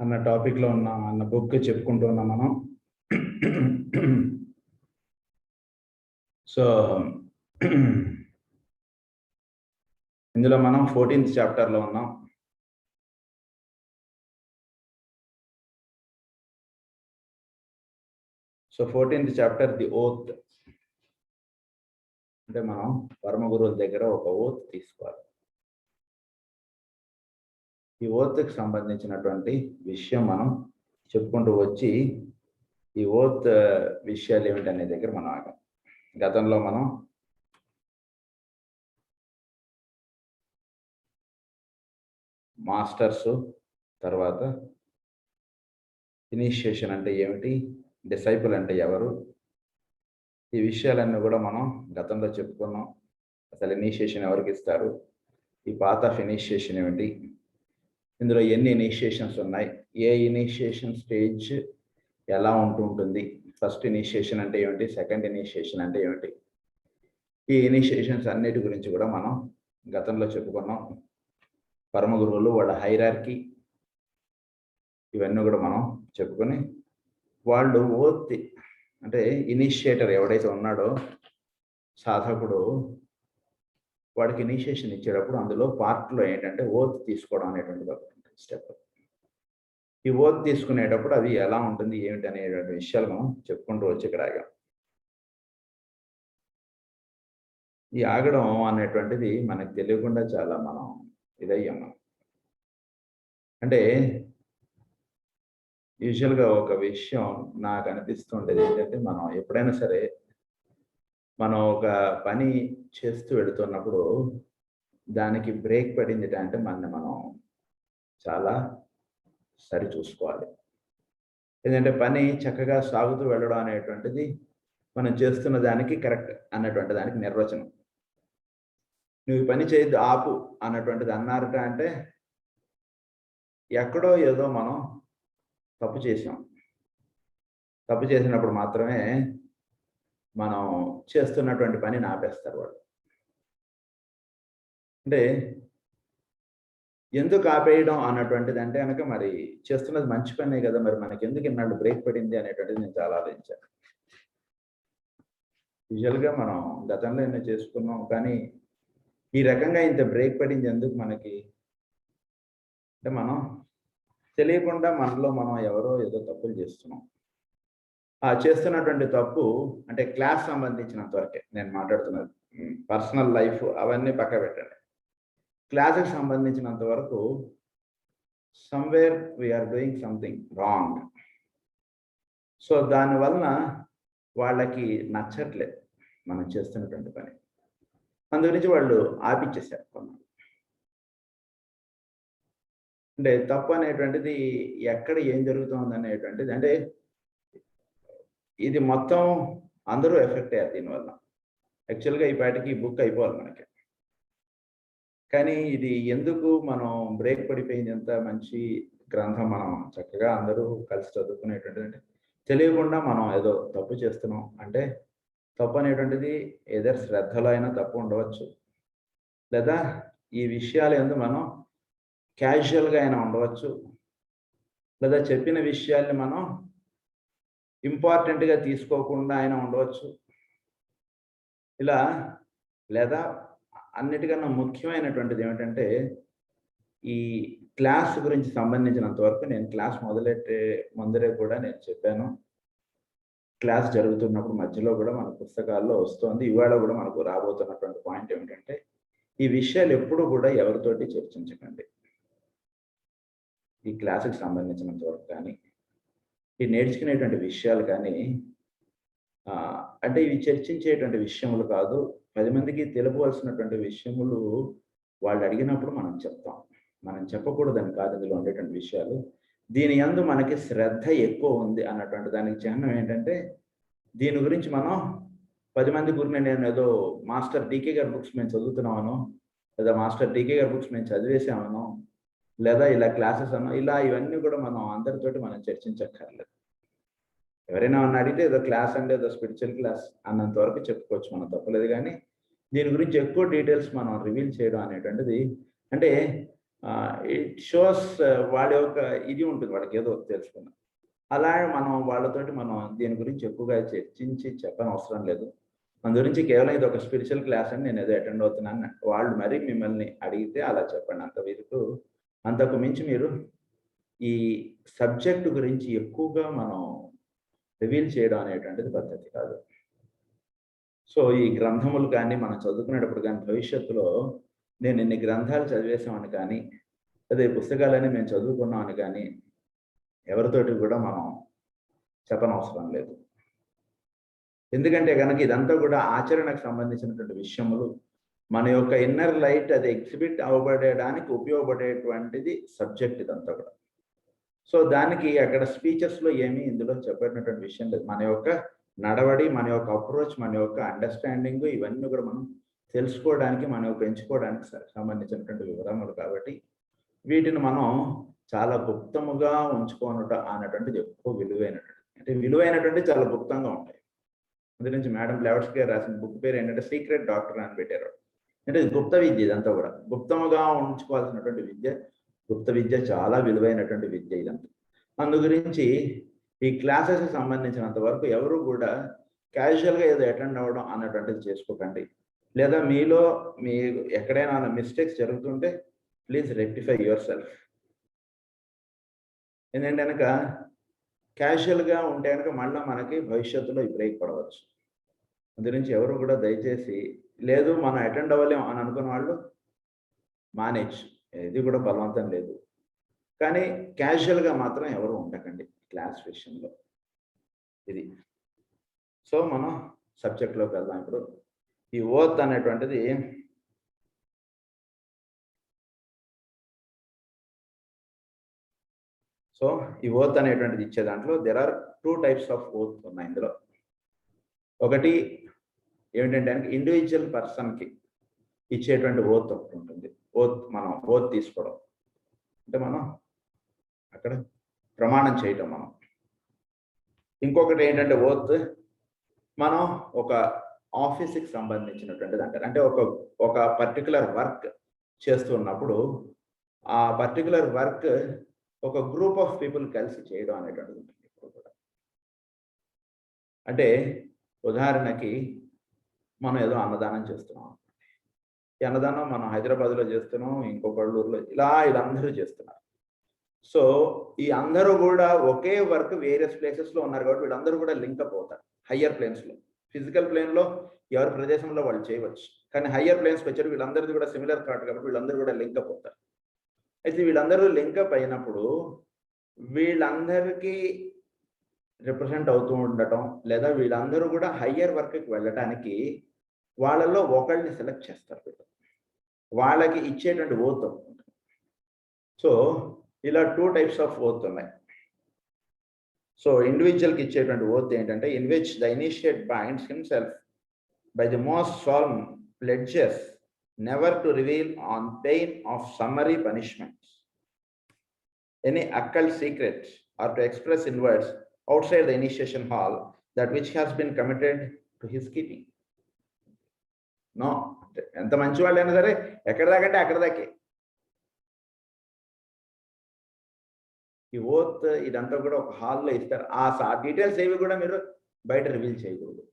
అన్న టాపిక్లో ఉన్నాం, అన్న బుక్ చెప్పుకుంటూ ఉన్నాం మనం. సో ఇందులో మనం 14th చాప్టర్లో ఉన్నాం. So 14th chapter the oath. అంటే మనం పరమ గురువుల దగ్గర ఒక ఓత్ తీసుకోవాలి. ఈ ఓత్కి సంబంధించినటువంటి విషయం మనం చెప్పుకుంటూ వచ్చి ఈ ఓత్ విషయాలు ఏమిటనే దగ్గర మనం ఆగాం. గతంలో మనం మాస్టర్స్, తర్వాత ఇనిషియేషన్ అంటే ఏమిటి, డిసైపుల్ అంటే ఎవరు, ఈ విషయాలన్నీ కూడా మనం గతంలో చెప్పుకున్నాం. అసలు ఇనిషియేషన్ ఎవరికి ఇస్తారు, ఈ పాత్ ఆఫ్ ఇనిషియేషన్ ఏమిటి, ఇందులో ఎన్ని ఇనిషియేషన్స్ ఉన్నాయి, ఏ ఇనిషియేషన్ స్టేజ్ ఎలా ఉంటుంటుంది, ఫస్ట్ ఇనిషియేషన్ అంటే ఏమిటి, సెకండ్ ఇనిషియేషన్ అంటే ఏమిటి, ఈ ఇనిషియేషన్స్ అన్నిటి గురించి కూడా మనం గతంలో చెప్పుకున్నాం. పరమ గురువులు, వాళ్ళ హైరార్కీ, ఇవన్నీ కూడా మనం చెప్పుకొని వాళ్ళు ఓత్ అంటే ఇనిషియేటర్ ఎవడైతే ఉన్నాడో సాధకుడు, వాడికి ఇనిషియేషన్ ఇచ్చేటప్పుడు అందులో పార్ట్లో ఏంటంటే ఓత్ తీసుకోవడం అనేటువంటిది ఒక స్టెప్. ఈ ఓత్ తీసుకునేటప్పుడు అది ఎలా ఉంటుంది ఏమిటి అనేటువంటి విషయాలు మనం చెప్పుకుంటూ వచ్చి ఇక్కడ ఆగాం. ఈ ఆగడం అనేటువంటిది మనకు తెలియకుండా చాలా మనం ఇదయ్యాం. అంటే యూజువల్గా ఒక విషయం నాకు అనిపిస్తుండేది ఏంటంటే, మనం ఎప్పుడైనా సరే మనం ఒక పని చేస్తూ వెళుతున్నప్పుడు దానికి బ్రేక్ పడింది అంటే మనం చాలా సరి చూసుకోవాలి. ఎందుకంటే పని చక్కగా సాగుతూ వెళ్ళడం అనేటువంటిది మనం చేస్తున్న దానికి కరెక్ట్ అన్నటువంటి దానికి నిర్వచనం. నువ్వు పని చేయొద్దు, ఆపు అన్నటువంటిది అన్నారట అంటే ఎక్కడో ఏదో మనం తప్పు చేసాం. తప్పు చేసినప్పుడు మాత్రమే మనం చేస్తున్నటువంటి పనిని ఆపేస్తారు వాళ్ళు. అంటే ఎందుకు ఆపేయడం అన్నటువంటిది అంటే కనుక, మరి చేస్తున్నది మంచి పనే కదా, మరి మనకి ఎందుకు ఇన్నాళ్ళు బ్రేక్ పడింది అనేటువంటిది నేను చాలా ఆలోచించాను. యూజువల్గా మనం గతంలో ఎన్నో చేసుకున్నాం, కానీ ఈ రకంగా ఇంత బ్రేక్ పడింది ఎందుకు మనకి అంటే, మనం తెలియకుండా మనలో మనం ఎవరో ఏదో తప్పులు చేస్తున్నాం. ఆ చేస్తున్నటువంటి తప్పు అంటే క్లాస్ సంబంధించినంత వరకే నేను మాట్లాడుతున్నది. పర్సనల్ లైఫ్ అవన్నీ పక్క పెట్టండి. క్లాస్కి సంబంధించినంత వరకు somewhere we're doing something wrong. So దానివలన వాళ్ళకి నచ్చట్లేదు మనం చేస్తున్నటువంటి పని. అందుగురించి వాళ్ళు ఆపిచ్చేశారు కొన్నాళ్ళు. అంటే తప్పు అనేటువంటిది ఎక్కడ ఏం జరుగుతుంది అనేటువంటిది, అంటే ఇది మొత్తం అందరూ ఎఫెక్ట్ అయ్యారు దీనివల్ల. యాక్చువల్గా ఈ పాటికి బుక్ అయిపోవాలి మనకి, కానీ ఇది ఎందుకు మనం బ్రేక్ పడిపోయింది, ఎంత మంచి గ్రంథం మనం చక్కగా అందరూ కలిసి చదువుకునేటువంటిది, అంటే తెలియకుండా మనం ఏదో తప్పు చేస్తున్నాం. అంటే తప్పు అనేటువంటిది ఏదో శ్రద్ధలో అయినా తప్పు ఉండవచ్చు, లేదా ఈ విషయాలు ఎందు మనం క్యాజువల్గా అయినా ఉండవచ్చు, లేదా చెప్పిన విషయాల్ని మనం ఇంపార్టెంట్గా తీసుకోకుండా అయినా ఉండవచ్చు, ఇలా లేదా అన్నిటికన్నా ముఖ్యమైనటువంటిది ఏమిటంటే, ఈ క్లాస్ గురించి సంబంధించినంత వరకు నేను క్లాస్ మొదలెట్టే ముందరే కూడా నేను చెప్పాను. క్లాస్ జరుగుతున్నప్పుడు మధ్యలో కూడా మన పుస్తకాల్లో వస్తుంది, ఇవాళ కూడా మనకు రాబోతున్నటువంటి పాయింట్ ఏమిటంటే, ఈ విషయాలు ఎప్పుడు కూడా ఎవరితోటి చర్చించకండి. ఈ క్లాసుకి సంబంధించినంత వరకు కానీ, ఈ నేర్చుకునేటువంటి విషయాలు కానీ, అంటే ఇవి చర్చించేటువంటి విషయములు కాదు. 10 మందికి తెలుపవలసినటువంటి విషయములు వాళ్ళు అడిగినప్పుడు మనం చెప్తాం. మనం చెప్పకూడదని కాదు ఇందులో ఉండేటువంటి విషయాలు. దీని యందు మనకి శ్రద్ధ ఎక్కువ ఉంది అన్నటువంటి దానికి చిహ్నం ఏంటంటే, దీని గురించి మనం 10 మంది గురిని నేను ఏదో మాస్టర్ డీకే గారి బుక్స్ మేము చదువుతున్నామనో, లేదా మాస్టర్ డీకే గారి బుక్స్ మేము చదివేసామనో, లేదా ఇలా క్లాసెస్ అనో, ఇలా ఇవన్నీ కూడా మనం అందరితోటి మనం చర్చించక్కర్లేదు. ఎవరైనా అడిగితే ఏదో క్లాస్ అంటే ఏదో స్పిరిచువల్ క్లాస్ అన్నంత వరకు చెప్పుకోవచ్చు, మనం తప్పలేదు. కానీ దీని గురించి ఎక్కువ డీటెయిల్స్ మనం రివీల్ చేయడం అనేటువంటిది, అంటే ఇట్ షోస్ వాళ్ళ యొక్క ఇది ఉంటుంది, వాళ్ళకి ఏదో తెలుసుకున్నాం. అలా వాళ్ళతోటి మనం దీని గురించి ఎక్కువగా చర్చించి చెప్పనవసరం లేదు. అందు గురించి కేవలం ఇది ఒక స్పిరిచువల్ క్లాస్ అని నేను ఏదో అటెండ్ అవుతున్నాను. వాళ్ళు మరి మిమ్మల్ని అడిగితే అలా చెప్పండి. అంతకు మించి మీరు ఈ సబ్జెక్ట్ గురించి ఎక్కువగా మనం రివీల్ చేయడం అనేటువంటిది పద్ధతి కాదు. సో ఈ గ్రంథములు కానీ మనం చదువుకునేటప్పుడు కానీ భవిష్యత్తులో నేను ఇన్ని గ్రంథాలు చదివేశామని కానీ, అదే పుస్తకాలని మేము చదువుకున్నామని కానీ ఎవరితోటి కూడా మనం చెప్పనవసరం లేదు. ఎందుకంటే కనుక ఇదంతా కూడా ఆచరణకు సంబంధించినటువంటి విషయములు, మన యొక్క ఇన్నర్ లైట్ అది ఎగ్జిబిట్ అవ్వబడడానికి ఉపయోగపడేటువంటిది సబ్జెక్ట్ ఇదంతా కూడా. సో దానికి అక్కడ స్పీచెస్లో ఏమీ ఇందులో చెప్పేటటువంటి విషయం లేదు. మన యొక్క నడవడి, మన యొక్క అప్రోచ్, మన యొక్క అండర్స్టాండింగ్ ఇవన్నీ కూడా మనం తెలుసుకోవడానికి, మనం పెంచుకోవడానికి సంబంధించినటువంటి వివరములు కాబట్టి వీటిని మనం చాలా గుప్తముగా ఉంచుకోనుట అన్నటువంటిది ఎక్కువ విలువైనటువంటి, అంటే విలువైనటువంటి చాలా గుప్తంగా ఉంటాయి. అందు నుంచి మేడం బ్లెవర్స్ గారు రాసిన బుక్ పేరు ఏంటంటే సీక్రెట్ డాక్టర్ అని పెట్టారు. అంటే గుప్త విద్య, ఇదంతా కూడా గుప్తముగా ఉంచుకోవాల్సినటువంటి విద్య. గుప్త విద్య చాలా విలువైనటువంటి విద్య ఇదంతా. అందు గురించి ఈ క్లాసెస్ సంబంధించినంత వరకు ఎవరు కూడా క్యాజువల్గా ఏదో అటెండ్ అవ్వడం అన్నటువంటిది చేసుకోకండి. లేదా మీలో మీ ఎక్కడైనా మిస్టేక్స్ జరుగుతుంటే ప్లీజ్ రెక్టిఫై యువర్ సెల్ఫ్. ఏంటంటే కనుక క్యాజువల్గా ఉంటే కనుక మళ్ళీ మనకి భవిష్యత్తులో బ్రేక్ పడవచ్చు. అందు నుంచి ఎవరు కూడా దయచేసి లేదు మనం అటెండ్ అవ్వలేం అని అనుకున్న వాళ్ళు మానేచ్చు. ఇది కూడా బలవంతం లేదు, కానీ క్యాజువల్గా మాత్రం ఎవరు ఉండకండి క్లాస్ విషయంలో. ఇది. సో మనం సబ్జెక్ట్లోకి వెళ్దాం. ఇప్పుడు ఈ ఓత్ అనేటువంటిది సో ఈ ఓత్ అనేటువంటిది ఇచ్చే దాంట్లో there are 2 types of oath ఉన్నాయి ఇందులో. ఒకటి ఏమిటంటే ఇండివిజువల్ పర్సన్కి ఇచ్చేటువంటి ఓత్ ఒకటి ఉంటుంది. మనం ఓత్ తీసుకోవడం అంటే మనం అక్కడ ప్రమాణం చేయటం మనం. ఇంకొకటి ఏంటంటే ఓత్ మనం ఒక ఆఫీస్కి సంబంధించినటువంటిది అంటారు. అంటే ఒక పర్టికులర్ వర్క్ చేస్తున్నప్పుడు ఆ పర్టికులర్ వర్క్ ఒక గ్రూప్ ఆఫ్ పీపుల్ కలిసి చేయడం అనేటువంటిది ఉంటుంది ఇప్పుడు కూడా. అంటే ఉదాహరణకి మనం ఏదో అన్నదానం చేస్తున్నాం. ఈ అన్నదానం మనం హైదరాబాద్లో చేస్తున్నాం, ఇంకొక ఊర్లో వీళ్ళందరూ చేస్తున్నారు. సో ఈ అందరూ కూడా ఒకే వర్క్ వేరియస్ ప్లేసెస్లో ఉన్నారు కాబట్టి వీళ్ళందరూ కూడా లింకప్ అవుతారు హయ్యర్ ప్లేన్స్లో. ఫిజికల్ ప్లేన్లో ఎవరి ప్రదేశంలో వాళ్ళు చేయవచ్చు, కానీ హయ్యర్ ప్లేన్స్కి వచ్చారు వీళ్ళందరిది కూడా సిమిలర్ థాట్ కాబట్టి వీళ్ళందరూ కూడా లింకప్ అవుతారు. అయితే వీళ్ళందరూ లింకప్ అయినప్పుడు వీళ్ళందరికీ రిప్రజెంట్ అవుతూ ఉండటం, లేదా వీళ్ళందరూ కూడా హయ్యర్ వర్క్కి వెళ్ళటానికి వాళ్ళల్లో ఒకళ్ళని సెలెక్ట్ చేస్తారు. వీళ్ళు వాళ్ళకి ఇచ్చేటువంటి ఓత్ ఉంటుంది. సో ఇలా 2 types ఆఫ్ ఓత్ ఉన్నాయి. సో ఇండివిజువల్కి ఇచ్చేటువంటి ఓత్ ఏంటంటే in which the initiate binds himself by the most solemn pledges never to reveal on pain of summary punishments any occult secret or to express in words outside the initiation hall that which has been committed to his keeping. No, ఎంత మంచి వాళ్ళైనా సరే ఎక్కడ దాకంటే అక్కడ దాకే. ఈ oath ఇదంతా కూడా ఒక హాల్లో ఇస్తారు. ఆ డీటెయిల్స్ ఏవి కూడా మీరు బయట రివీల్ చేయకూడదు.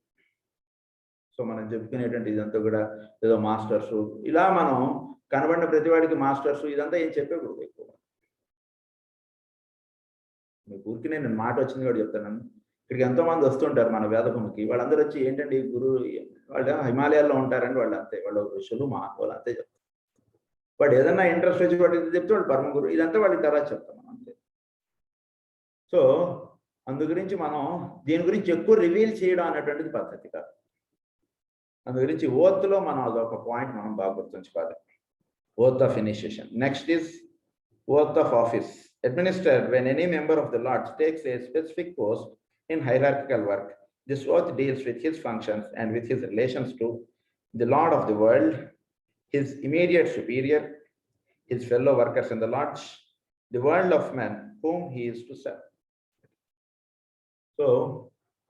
సో మనం చెప్పుకునేటువంటి ఇదంతా కూడా ఏదో మాస్టర్స్ ఇలా మనం కనబడిన ప్రతివాడికి మాస్టర్స్ ఇదంతా ఏం చెప్పకూడదు ఎక్కువ. మీ ఊరికి నేను మాట వచ్చింది కూడా చెప్తాను. ఇక్కడికి ఎంతోమంది వస్తుంటారు మన వేదభూమికి. వాళ్ళందరూ వచ్చి ఏంటంటే ఈ గురువు వాళ్ళు హిమాలయాల్లో ఉంటారండి, వాళ్ళు అంతే, వాళ్ళు ఋషులు వాళ్ళు అంతే చెప్తారు. వాడు ఏదన్నా ఇంట్రెస్ట్ వచ్చి వాటి చెప్తే వాళ్ళు పరమ గురువు, ఇదంతా వాళ్ళకి తర్వాత చెప్తాం మనం అంతే. సో అందు గురించి మనం దీని గురించి ఎక్కువ రివీల్ చేయడం అనేటువంటిది పద్ధతి కాదు. అందు గురించి ఓత్లో మనం అదొక పాయింట్ మనం బాగా గుర్తుంచుకోవాలి. Oath of initiation. Next is oath of office. Administered when any member of the lodge takes a specific post in hierarchical work. This oath deals with his functions and with his relations to the Lord of the world, his immediate superior, his fellow workers in the lodge, the world of men whom he is to serve. So,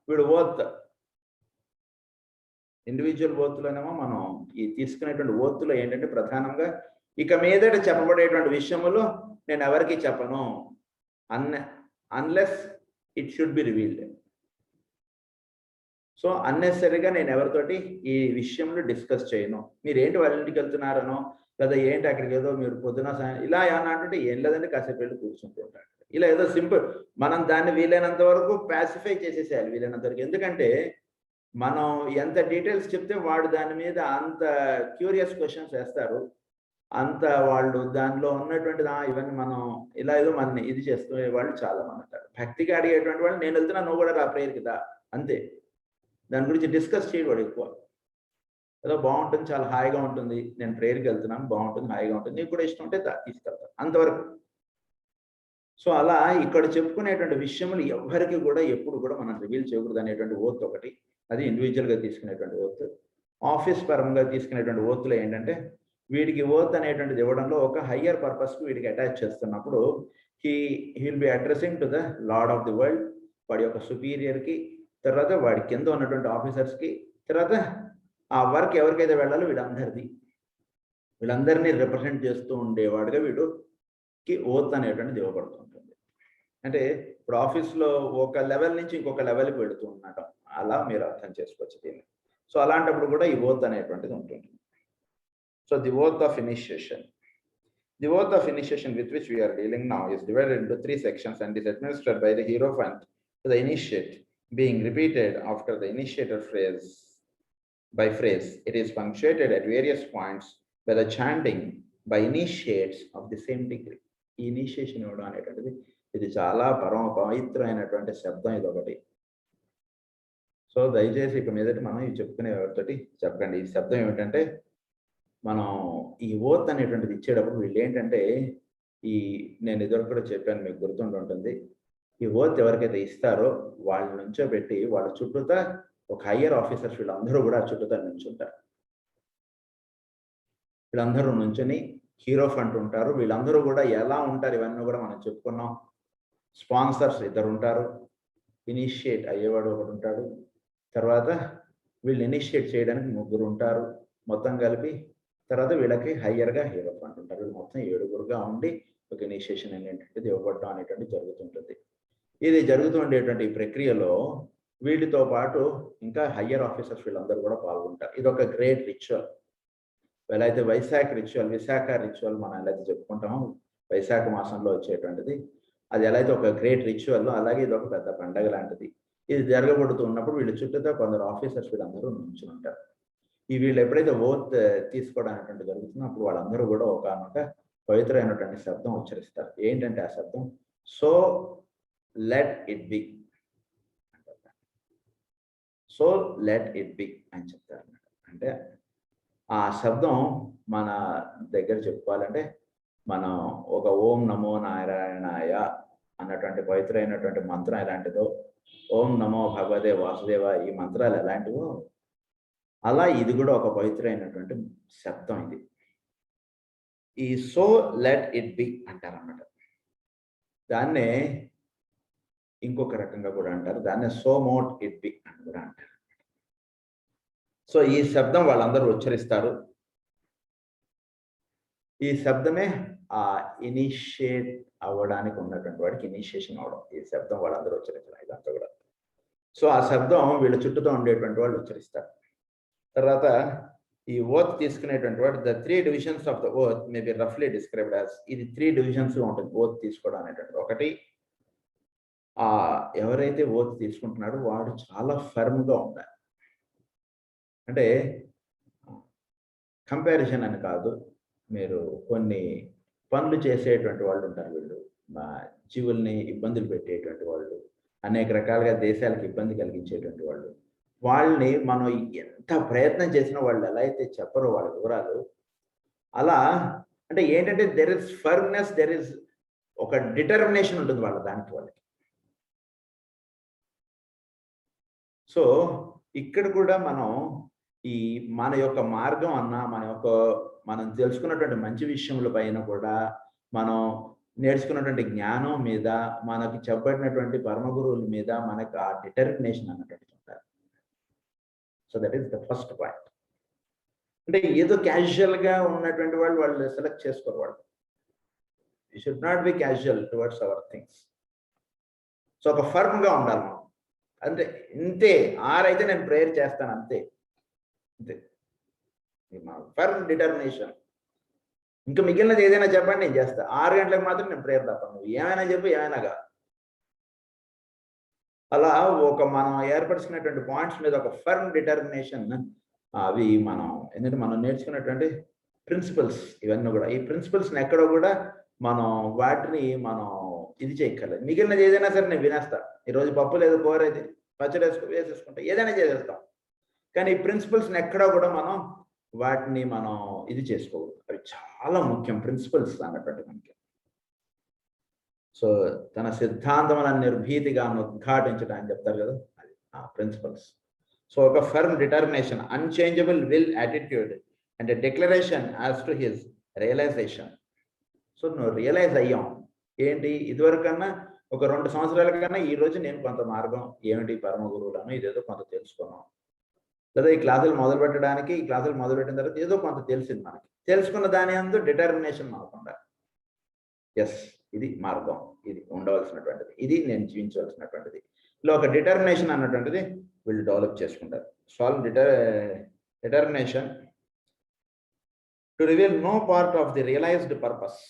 వీడు oath individual ఓత్లోనేమో మనం ఈ తీసుకునేటువంటి ఓత్తులో ఏంటంటే ప్రధానంగా ఇక మీదట చెప్పబడేటువంటి విషయములు నేను ఎవరికి చెప్పను, unless it should be revealed. So అన్నెసరీగా నేను ఎవరితోటి ఈ విషయంలో డిస్కస్ చేయను. మీరు ఏంటి వాళ్ళ ఇంటికి వెళ్తున్నారనో, లేదా ఏంటి అక్కడికి ఏదో మీరు పొద్దున ఇలా ఏమన్నా అంటుంటే ఏం లేదంటే కాసేపు వెళ్ళి కూర్చుంటూ ఉంటాడు. ఇలా ఏదో సింపుల్, మనం దాన్ని వీలైనంత వరకు ప్యాసిఫై చేసేసేయాలి వీలైనంత వరకు. ఎందుకంటే మనం ఎంత డీటెయిల్స్ చెప్తే వాడు దాని మీద అంత క్యూరియస్ క్వశ్చన్స్ వేస్తారు, అంత వాళ్ళు దానిలో ఉన్నటువంటి ఇవన్నీ మనం ఇలా ఏదో మన ఇది చేస్తున్న వాళ్ళు చాలా మంది ఉంటారు. భక్తిగా అడిగేటువంటి వాళ్ళు, నేను వెళ్తున్నా నువ్వు కూడా రా ప్రేయర్కి దా, అంతే. దాని గురించి డిస్కస్ చేయకూడదు ఎక్కువ. ఏదో బాగుంటుంది, చాలా హాయిగా ఉంటుంది, నేను ప్రేయర్కి వెళ్తున్నాను, బాగుంటుంది, హాయిగా ఉంటుంది, నీకు కూడా ఇష్టం ఉంటే తీసుకెళ్తాను, అంతవరకు. సో అలా ఇక్కడ చెప్పుకునేటువంటి విషయములు ఎవరికి కూడా ఎప్పుడు కూడా మనం రివీల్ చేయకూడదు అనేటువంటి ఓత్ ఒకటి. అది ఇండివిజువల్గా తీసుకునేటువంటి ఓత్. ఆఫీస్ పరంగా తీసుకునేటువంటి ఓత్తులో ఏంటంటే, వీడికి ఓత్ అనేటువంటిది ఇవ్వడంలో ఒక హయ్యర్ పర్పస్కి వీడికి అటాచ్ చేస్తున్నప్పుడు he'll be addressing to the lord of the world, వాడి యొక్క సుపీరియర్కి, తర్వాత వాడి కింద ఉన్నటువంటి ఆఫీసర్స్కి, తర్వాత ఆ వర్క్ ఎవరికైతే వెళ్ళాలో వీళ్ళందరినీ రిప్రజెంట్ చేస్తూ ఉండేవాడుగా వీడికి ఓత్ అనేటువంటిది ఇవ్వబడుతుంటుంది. అంటే ఇప్పుడు ఆఫీస్లో ఒక లెవెల్ నుంచి ఇంకొక లెవెల్కి వెళుతూ ఉండటం, అలా మీరు అర్థం చేసుకోవచ్చు దీన్ని. సో అలాంటప్పుడు కూడా ఈ ఓత్ అనేటువంటిది ఉంటుంది. So the oath of initiation. The oath of initiation with which we are dealing now is divided into 3 sections and is administered by the hierophant to the initiate, being repeated after the initiator phrase by phrase. It is punctuated at various points by the chanting by initiates of the same degree. Initiation ఇవ్వడం అనేటువంటిది ఇది చాలా పరమ పవిత్రమైనటువంటి శబ్దం ఇది ఒకటి. So దయచేసి ఇక మీదట మనం ఇవి చెప్పుకునే ఎవరితోటి చెప్పండి. ఈ శబ్దం ఏమిటంటే, మనం ఈ ఓత్ అనేటువంటిది ఇచ్చేటప్పుడు వీళ్ళు ఏంటంటే, నేను ఇదివరకు కూడా చెప్పాను, మీకు గుర్తుంటుంది, ఈ ఓత్ ఎవరికైతే ఇస్తారో వాళ్ళ నుంచో పెట్టి వాళ్ళ చుట్టూతా ఒక హయ్యర్ ఆఫీసర్స్ వీళ్ళందరూ కూడా చుట్టూతా నుంచుంటారు. వీళ్ళందరూ నుంచుని హీరోఫంట్ ఉంటారు. వీళ్ళందరూ కూడా ఎలా ఉంటారు ఇవన్నీ కూడా మనం చెప్పుకున్నాం. స్పాన్సర్స్ 2 ఉంటారు, ఇనిషియేట్ అయ్యేవాడు ఒకడు ఉంటాడు, తర్వాత వీళ్ళు ఇనిషియేట్ చేయడానికి 3 ఉంటారు మొత్తం కలిపి. తర్వాత వీళ్ళకి హయ్యర్గా హీరోఫంట్ ఉంటారు. వీళ్ళు మొత్తం 7గురుగా ఉండి ఒక ఇనిషియేషన్ అనేటువంటిది ఇవ్వబడటం అనేటువంటిది జరుగుతుంటుంది. ఇది జరుగుతుండేటువంటి ఈ ప్రక్రియలో వీళ్ళతో పాటు ఇంకా హయ్యర్ ఆఫీసర్స్ వీళ్ళందరూ కూడా పాల్గొంటారు. ఇది ఒక గ్రేట్ రిచువల్. ఎలా అయితే విశాఖ రిచువల్ మనం ఎలా అయితే చెప్పుకుంటామో, వైశాఖ మాసంలో వచ్చేటువంటిది, అది ఎలా అయితే ఒక గ్రేట్ రిచువల్, అలాగే ఇది ఒక పెద్ద పండగ లాంటిది. ఇది జరగబడుతూ ఉన్నప్పుడు వీళ్ళ చుట్టూతో కొందరు ఆఫీసర్స్ వీళ్ళందరూ నుంచుని ఉంటారు. వీళ్ళు ఎప్పుడైతే ఓత్ తీసుకోవడం అనేటువంటి జరుగుతుందో అప్పుడు వాళ్ళందరూ కూడా ఒక పవిత్రమైనటువంటి శబ్దం ఉచ్చరిస్తారు. ఏంటంటే ఆ శబ్దం సో లెట్ ఇట్ బి అంటారు. సో లెట్ ఇట్ బి అని చెప్తారు. అంటే ఆ శబ్దం మన దగ్గర చెప్పుకోవాలంటే, మనం ఒక ఓం నమో నారాయణాయ అన్నటువంటి పవిత్రమైనటువంటి మంత్రం ఎలాంటిదో, ఓం నమో భగవతే వాసుదేవ ఈ మంత్రాలు ఎలాంటివో, అలా ఇది కూడా ఒక పవిత్రమైనటువంటి శబ్దం. ఇది ఈ సో లెట్ ఇట్ బి అంటారు అన్నమాట. దాన్నే ఇంకొక రకంగా కూడా అంటారు, దాన్నే సో మోట్ ఇట్ బి అని కూడా అంటారు. సో ఈ శబ్దం వాళ్ళందరూ ఉచ్చరిస్తారు. ఈ శబ్దమే ఆ ఇనిషియేట్ అవ్వడానికి ఉన్నటువంటి వాడికి ఇనిషియేషన్ అవడం. ఈ శబ్దం వాళ్ళందరూ ఉచ్చరించడం ఇదంతా కూడా. సో ఆ శబ్దం వీళ్ళ చుట్టూతో ఉండేటువంటి వాళ్ళు ఉచ్చరిస్తారు. తర్వాత ఈ ఓత్ తీసుకునేటువంటి వాడు, the 3 divisions of the oath may be రఫ్లీ డిస్క్రైబ్డ్ యాజ్, ఇది 3 divisions ఉంటుంది ఓత్ తీసుకోవడం అనేటువంటి. ఒకటి, ఎవరైతే ఓత్ తీసుకుంటున్నాడో వాడు చాలా ఫర్మ్గా ఉండాలి. అంటే కంపారిజన్ అని కాదు, మీరు కొన్ని పనులు చేసేటువంటి వాళ్ళు ఉంటారు, వీళ్ళు జీవుల్ని ఇబ్బందులు పెట్టేటువంటి వాళ్ళు, అనేక రకాలుగా దేశాలకు ఇబ్బంది కలిగించేటువంటి వాళ్ళు, వాళ్ళని మనం ఎంత ప్రయత్నం చేసినా వాళ్ళు ఎలా అయితే చెప్పరో వాళ్ళ వివరాలు, అలా అంటే ఏంటంటే there is firmness, there is ఒక డిటర్మినేషన్ ఉంటుంది వాళ్ళకి. సో ఇక్కడ కూడా మనం మన యొక్క మార్గం మనం తెలుసుకున్నటువంటి మంచి విషయముల పైన కూడా, మనం నేర్చుకున్నటువంటి జ్ఞానం మీద, మనకి చెప్పబడినటువంటి పరమ గురువుల మీద మనకు ఆ డిటర్మినేషన్ అన్నటువంటి ఉంటారు. So that is the first point. అంటే ఏదో క్యాజువల్గా ఉన్నటువంటి వాళ్ళు సెలెక్ట్ చేసుకోరు. వాళ్ళు you should not be casual towards our things. So ఒక ఫర్మ్గా ఉండాలి మనం. అంటే ఇంతే 6 అయితే నేను ప్రేయర్ చేస్తాను అంతే. అంతే ఫర్మ్ డిటర్మినేషన్. ఇంకా మిగిలినది ఏదైనా చెప్పండి నేను చేస్తా. 6 గంటలకు మాత్రం నేను ప్రేయర్ తప్పను. నువ్వు ఏమైనా చెప్పు, ఏమైనా కాదు. అలా ఒక మనం ఏర్పరచుకున్నటువంటి పాయింట్స్ మీద ఒక ఫర్మ్ డిటర్మినేషన్, అవి మనం ఎందుకంటే మనం నేర్చుకున్నటువంటి ప్రిన్సిపల్స్ ఇవన్నీ కూడా. ఈ ప్రిన్సిపల్స్ని ఎక్కడో కూడా మనం వాటిని మనం ఇది చేయక్కర్లేదు. మిగిలినది ఏదైనా సరే నేను వినేస్తా. ఈరోజు పప్పు లేదు, కూర అయితే పచ్చడి వేసేసుకుంటా, ఏదైనా చేసేస్తాం. కానీ ఈ ప్రిన్సిపల్స్ని ఎక్కడా కూడా మనం వాటిని మనం ఇది చేసుకోకూడదు. అవి చాలా ముఖ్యం ప్రిన్సిపల్స్ అన్నటువంటి మనకి. సో తన సిద్ధాంతములను నిర్భీతిగా ఉద్ఘాటించడం అని చెప్తారు కదా, అది ఆ ప్రిన్సిపల్స్. సో ఒక firm determination, unchangeable will attitude and declaration as to his realization. So నువ్వు రియలైజ్ అయ్యాం ఏంటి, ఇదివరకన్నా ఒక 2 సంవత్సరాల కన్నా ఈ రోజు నేను కొంత మార్గం ఏమిటి పరమ గురువులను ఇదేదో కొంత తెలుసుకున్నాం. లేదా ఈ క్లాసులు మొదలు పెట్టడానికి, ఈ క్లాసులు మొదలు పెట్టిన తర్వాత ఏదో కొంత తెలిసింది మనకి. తెలుసుకున్న దాని అందు డిటర్మినేషన్ మనకుండా, ఎస్ ఇది మార్గం, ఇది ఉండవలసినటువంటిది, ఇది నేను జీవించవలసినటువంటిది. ఇలా ఒక డిటర్మినేషన్ అన్నటువంటిది వీళ్ళు డెవలప్ చేసుకుంటారు. Solve determination to reveal no part of the realized purpose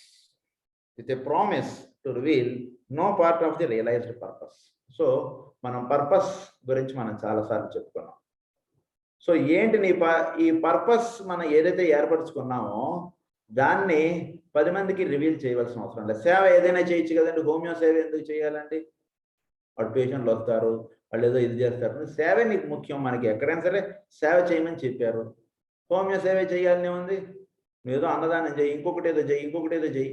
with a promise to reveal no part of the realized purpose. So మనం పర్పస్ గురించి మనం చాలాసార్లు చెప్పుకున్నాం. సో ఏంటి ఈ పర్పస్ మనం ఏదైతే ఏర్పరచుకున్నామో దాన్ని 10 మందికి రివీల్ చేయవలసిన అవసరం లేదు. సేవ ఏదైనా చేయొచ్చు కదండి. హోమియో సేవ ఎందుకు చేయాలండి? వాడు పేషెంట్లు వస్తారు, వాళ్ళు ఏదో ఇది చేస్తారు. సేవే నీకు ముఖ్యం. మనకి ఎక్కడైనా సరే సేవ చేయమని చెప్పారు. హోమియో సేవ చేయాలనే ఉంది. నువ్వు ఏదో అన్నదానం చేయి, ఇంకొకటి ఏదో చేయి,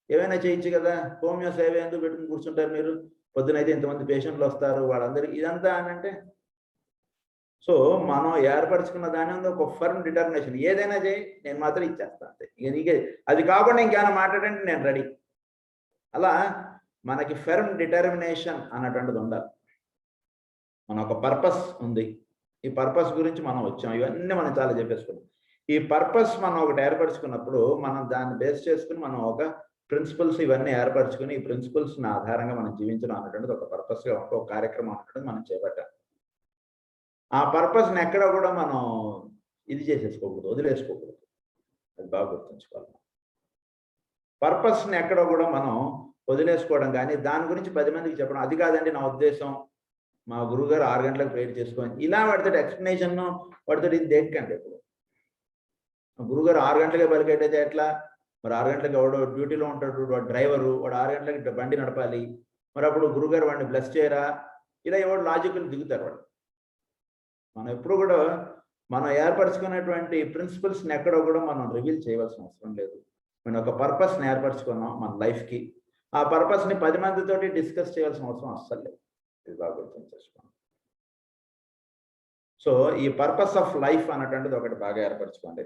ఏమైనా చేయొచ్చు కదా. హోమియో సేవ ఎందుకు పెట్టుకుని కూర్చుంటారు మీరు? పొద్దునైతే ఇంతమంది పేషెంట్లు వస్తారు, వాళ్ళందరికీ ఇదంతా అని అంటే. సో మనం ఏర్పరచుకున్న దాని ఉంది ఒక ఫర్మ్ డిటర్మినేషన్. ఏదైనా చేయి, నేను మాత్రం ఇచ్చేస్తాను అంతే. ఇక నీకే అది కాకుండా ఇంకేమైనా మాట్లాడంటే నేను రెడీ. అలా మనకి ఫర్మ్ డిటర్మినేషన్ అన్నటువంటిది ఉండాలి. మన ఒక పర్పస్ ఉంది. ఈ పర్పస్ గురించి మనం వచ్చాం. ఇవన్నీ మనం చాలా చెప్పేసుకున్నాం. ఈ పర్పస్ మనం ఒకటి ఏర్పరచుకున్నప్పుడు మనం దాన్ని బేస్ చేసుకుని మనం ఒక ప్రిన్సిపల్స్ ఇవన్నీ ఏర్పరచుకుని ఈ ప్రిన్సిపల్స్ని ఆధారంగా మనం జీవించడం అన్నటువంటిది ఒక పర్పస్గా ఒక కార్యక్రమం అన్నటువంటిది మనం చేపట్టాం. ఆ పర్పస్ని ఎక్కడ కూడా మనం ఇది చేసేసుకోకూడదు, వదిలేసుకోకూడదు. అది బాగా గుర్తుంచుకోవాలి. పర్పస్ని ఎక్కడ కూడా మనం వదిలేసుకోవడం కానీ దాని గురించి 10 మందికి చెప్పడం అది కాదండి నా ఉద్దేశం. మా గురువుగారు 6 గంటలకు ప్రేయర్ చేసుకొని ఇలా వాడితో ఎక్స్ప్లెనేషన్ వాడితో ఇది దేక్కండి. ఇప్పుడు గురువుగారు 6 గంటలకే బలికెట్టయితే ఎట్లా? మరి 6 గంటలకు ఎవడో డ్యూటీలో ఉంటాడు, వాడు డ్రైవరు, వాడు 6 గంటలకి బండి నడపాలి. మరి అప్పుడు గురువుగారు వాడిని బ్లెస్ చేయరా? ఇలా ఎవడు లాజికల్ దిగుతారు వాడు. మనం ఎప్పుడు కూడా మనం ఏర్పరచుకున్నటువంటి ప్రిన్సిపల్స్ని ఎక్కడో కూడా మనం రివీల్ చేయవలసిన అవసరం లేదు. మనం ఒక పర్పస్ని ఏర్పరచుకున్నాం మన లైఫ్కి. ఆ పర్పస్ని 10 మందితోటి డిస్కస్ చేయాల్సిన అవసరం అస్సలు లేదు. ఇది బాగా గుర్తు చేసుకోండి. సో ఈ పర్పస్ ఆఫ్ లైఫ్ అన్నటువంటిది ఒకటి బాగా ఏర్పరచుకోండి.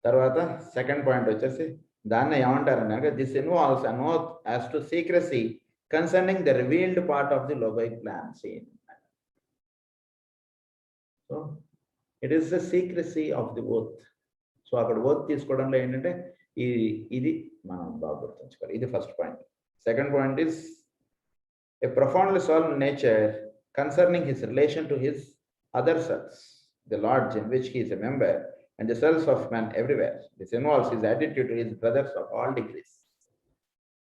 తర్వాత సెకండ్ పాయింట్ వచ్చేసి దాన్ని ఏమంటారంటే this involves an oath as to secrecy concerning the revealed part of the logoic plan seen. So it is the secrecy of the oath. So అక్కడ oath తీసుకోవడంలో ఏంటంటే ఇది మనం బాగా గుర్తుంచుకోవాలి. ఇది first point. Second point is a profoundly solve nature concerning his relation to his other cells, the lodge in which he is a member and the cells of man everywhere. This involves his attitude to his brothers of all degrees.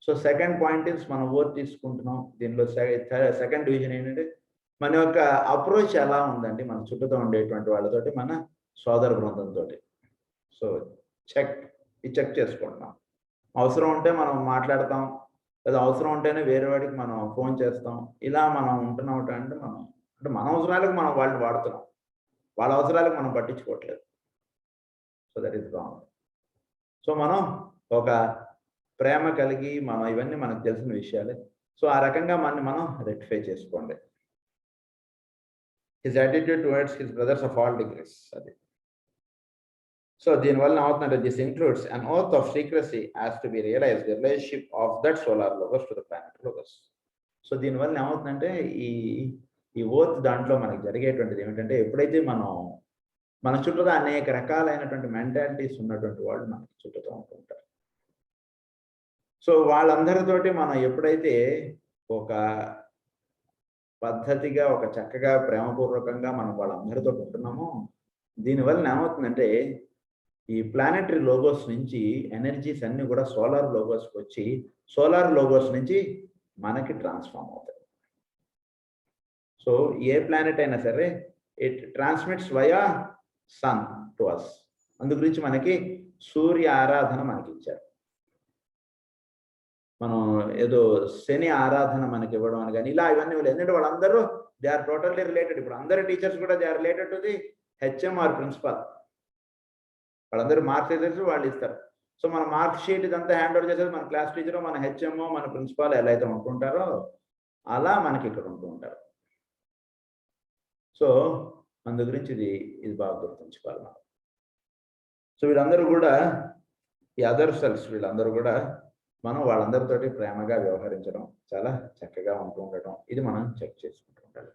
So second point is మనం oath తీసుకుంటున్నాం. దీనిలో second division ఏంటంటే మన యొక్క approach ఎలా ఉందండి మన చుట్టూతో ఉండేటువంటి వాళ్ళతోటి, మన సోదర బృందంతో. సో చెక్ చేసుకుంటున్నాం. అవసరం ఉంటే మనం మాట్లాడతాం, లేదా అవసరం ఉంటేనే వేరే వాడికి మనం ఫోన్ చేస్తాం. ఇలా మనం ఉంటున్నాం అంటే మన అవసరాలకు మనం వాళ్ళని వాడుతున్నాం, వాళ్ళ అవసరాలకు మనం పట్టించుకోవట్లేదు. So that is wrong. So మనం ఒక ప్రేమ కలిగి మనం ఇవన్నీ మనకు తెలిసిన విషయాలే. సో ఆ రకంగా మనం రెక్టిఫై చేసుకోండి. His attitude towards his brothers of all degrees, అది. సో దీనివల్ల అవుతుందంటే this includes an oath of secrecy as to be realize the relationship of that solar logos to the planet logos. So దీనివల్ల ఏమవుతుందంటే ఈ ఈ oath దాంట్లో మనకి జరిగేటువంటిది ఏమిటంటే, ఎప్పుడైతే మనం మన చుట్టూతా అనేక రకాలైనటువంటి మెంటాలిటీస్ ఉన్నటువంటి వాళ్ళు మనకి చుట్టూతా ఉంటుంటారు. సో వాళ్ళందరితోటి మనం ఎప్పుడైతే ఒక పద్ధతిగా, ఒక చక్కగా ప్రేమపూర్వకంగా మనం వాళ్ళందరితోటి ఉంటున్నామో, దీనివలన ఏమవుతుందంటే, ఈ ప్లానెటరీ లోగోస్ నుంచి ఎనర్జీస్ అన్నీ కూడా సోలార్ లోగోస్‌కొచ్చి, సోలార్ లోగోస్ నుంచి మనకి ట్రాన్స్‌ఫార్మ్ అవుతాయి. సో ఏ ప్లానెట్ అయినా సరే it transmits via sun to us. అందు గురించి మనకి సూర్య ఆరాధన మనకిచ్చారు. మనం ఏదో శని ఆరాధన మనకి ఇవ్వడం అని కానీ ఇలా ఇవన్నీ లేదు. ఎందుకంటే వాళ్ళందరూ దే ఆర్ టోటల్లీ రిలేటెడ్. ఇప్పుడు అందరు టీచర్స్ కూడా they are related to the HM or principal. వాళ్ళందరూ మార్క్స్ ఏదైతే వాళ్ళు ఇస్తారు. సో మన మార్క్ షీట్ ఇదంతా హ్యాండ్ ఓవర్ చేసేది మన క్లాస్ టీచర్, మన హెచ్ఎం, మన ప్రిన్సిపాల్ ఎలా అయితే ఉంటుంటారో అలా మనకి ఇక్కడ ఉంటూ ఉంటారు. సో అందు గురించి ఇది బాగా గుర్తుంచుకోవాలి మనం. సో వీళ్ళందరూ కూడా ఈ అదర్ సెల్స్ వీళ్ళందరూ కూడా మనం వాళ్ళందరితోటి ప్రేమగా వ్యవహరించడం, చాలా చక్కగా ఉంటూ ఉండటం, ఇది మనం చెక్ చేసుకుంటూ ఉండాలి.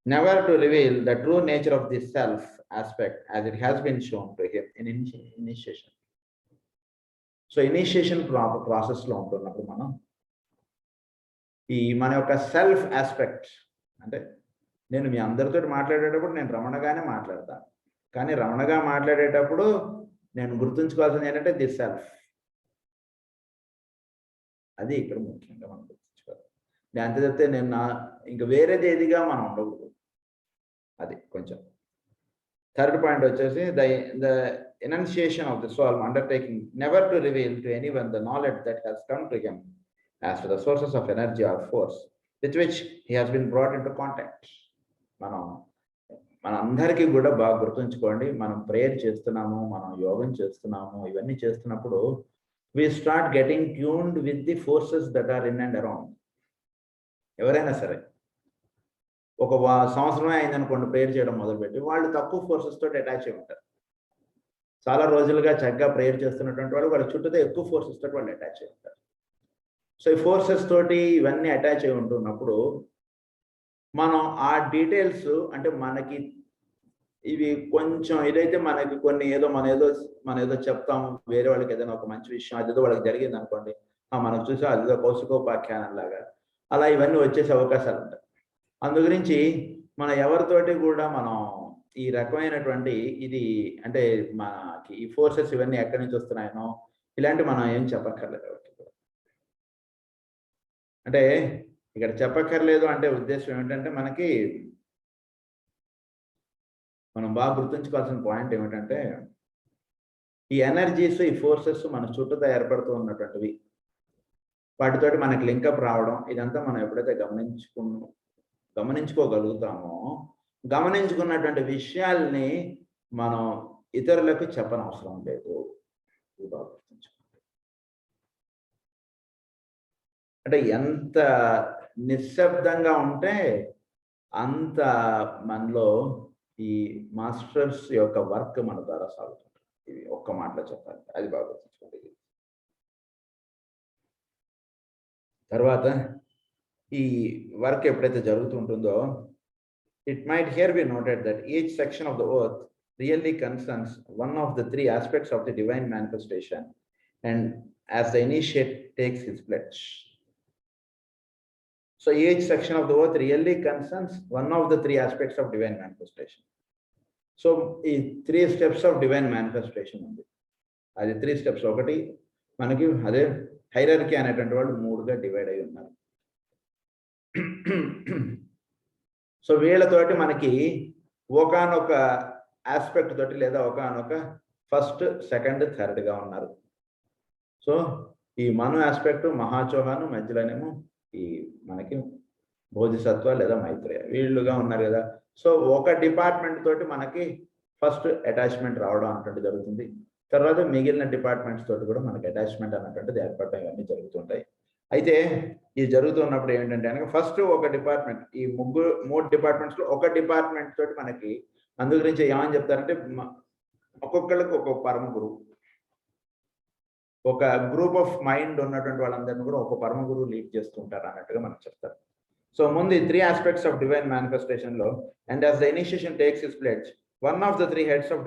Never to reveal the true nature of this self aspect as it has been shown to him in initiation. So initiation ప్రాసెస్లో ఉంటున్నప్పుడు మనం ఈ మన యొక్క సెల్ఫ్ ఆస్పెక్ట్ అంటే నేను మీ అందరితో మాట్లాడేటప్పుడు నేను రమణగానే మాట్లాడతాను, కానీ రమణగా మాట్లాడేటప్పుడు నేను గుర్తుంచుకోవాల్సింది ఏంటంటే ది సెల్ఫ్. అది ఇక్కడ ముఖ్యంగా మనం గుర్తుంచుకోవాలి. అంతే చెప్తే నేను ఇంకా వేరేది ఏదిగా మనం ఉండకూడదు. అది కొంచెం థర్డ్ పాయింట్ వచ్చేసి the enunciation of the soul undertaking never to reveal to anyone the knowledge that has come to him as to the sources of energy or force with which he has been brought into contact. మన అందరికీ కూడా బాగా గుర్తుంచుకోండి, మనం prayer చేస్తున్నాము, మనం యోగం చేస్తున్నాము, ఇవన్నీ చేస్తున్నప్పుడు we start getting tuned with the forces that are in and around. ఎవరైనా సరే ఒక సంవత్సరమే అయిందనుకోండి ప్రేయర్ చేయడం మొదలుపెట్టి, వాళ్ళు తక్కువ ఫోర్సెస్ తోటి అటాచ్ అయి ఉంటారు. చాలా రోజులుగా చక్కగా ప్రేయర్ చేస్తున్నటువంటి వాళ్ళు వాళ్ళ చుట్టూతో ఎక్కువ ఫోర్సెస్ తోటి వాళ్ళు అటాచ్ అయి ఉంటారు. సో ఈ ఫోర్సెస్ తోటి ఇవన్నీ అటాచ్ అయి ఉంటున్నప్పుడు మనం ఆ డీటెయిల్స్ అంటే మనకి ఇవి కొంచెం ఇదైతే మనకి కొన్ని మనం ఏదో చెప్తాము వేరే వాళ్ళకి, ఏదైనా ఒక మంచి విషయం అదేదో వాళ్ళకి జరిగింది అనుకోండి, మనకు చూసి అదేదో కౌశికోపాఖ్యానం లాగా అలా ఇవన్నీ వచ్చేసే అవకాశాలు ఉంటాయి. అందు గురించి మన ఎవరితోటి కూడా మనం ఈ రకమైనటువంటి ఇది అంటే మనకి ఈ ఫోర్సెస్ ఇవన్నీ ఎక్కడి నుంచి వస్తున్నాయనో ఇలాంటి మనం ఏం చెప్పక్కర్లేదు ఎవరికి కూడా. అంటే ఇక్కడ చెప్పక్కర్లేదు అంటే ఉద్దేశం ఏమిటంటే మనం బాగా గుర్తుంచుకోవాల్సిన పాయింట్ ఏమిటంటే ఈ ఎనర్జీస్ ఈ ఫోర్సెస్ మన చుట్టూతో ఏర్పడుతూ ఉన్నటువంటివి, వాటితోటి మనకి లింకప్ రావడం, ఇదంతా మనం ఎప్పుడైతే గమనించుకోగలుగుతామో గమనించుకున్నటువంటి విషయాల్ని మనం ఇతరులకు చెప్పనవసరం లేదు. ఇది బాగా గుర్తుంచుకోండి. అంటే ఎంత నిశ్శబ్దంగా ఉంటే అంత మనలో ఈ మాస్టర్స్ యొక్క వర్క్ మన ద్వారా సాగుతుంది. ఇది ఒక్క మాటలో చెప్పాలి, అది బాగా గుర్తుంచుకోండి. తర్వాత ఈ వర్క్ ఎప్పుడైతే జరుగుతుంటుందో it might here be noted that each section of the earth really concerns one of the three aspects of the divine manifestation, and as the initiate takes his pledge. So each section of the earth really concerns one of the three aspects of divine manifestation. So three steps of divine manifestation ఉంది. అది 3 steps. ఒకటి మనకి అదే hierarchy అనేటువంటి వాళ్ళు 3గా divide అయి ఉన్నారు. So వీళ్ళతోటి మనకి ఒకానొక ఆస్పెక్ట్ తోటి లేదా ఒకానొక ఫస్ట్, సెకండ్, థర్డ్గా ఉన్నారు. సో ఈ మను ఆస్పెక్ట్ మహాచోహాను, మధ్యలోనేమో ఈ మనకి బోధిసత్వ లేదా మైత్రేయ వీళ్ళుగా ఉన్నారు కదా. సో ఒక డిపార్ట్మెంట్ తోటి మనకి ఫస్ట్ అటాచ్మెంట్ రావడం అన్నటువంటి జరుగుతుంది. తర్వాత మిగిలిన డిపార్ట్మెంట్స్ తోటి కూడా మనకి అటాచ్మెంట్ అన్నటువంటిది ఏర్పడడం ఇవన్నీ జరుగుతుంటాయి. అయితే ఇది జరుగుతున్నప్పుడు ఏంటంటే కనుక ఫస్ట్ ఒక డిపార్ట్మెంట్, ఈ 3 డిపార్ట్మెంట్స్లో ఒక డిపార్ట్మెంట్ తోటి మనకి అందు గురించి ఏమని చెప్తారంటే ఒక్కొక్కళ్ళకి ఒక్కొక్క పరమ గురువు. ఒక గ్రూప్ ఆఫ్ మైండ్ ఉన్నటువంటి వాళ్ళందరినీ కూడా ఒక పరమ గురువు లీడ్ చేస్తూ ఉంటారు అన్నట్టుగా మనకు చెప్తారు. సో ముందు ఈ 3 aspects of divine manifestation లో, and as the initiation takes its place, one of the 3 heads of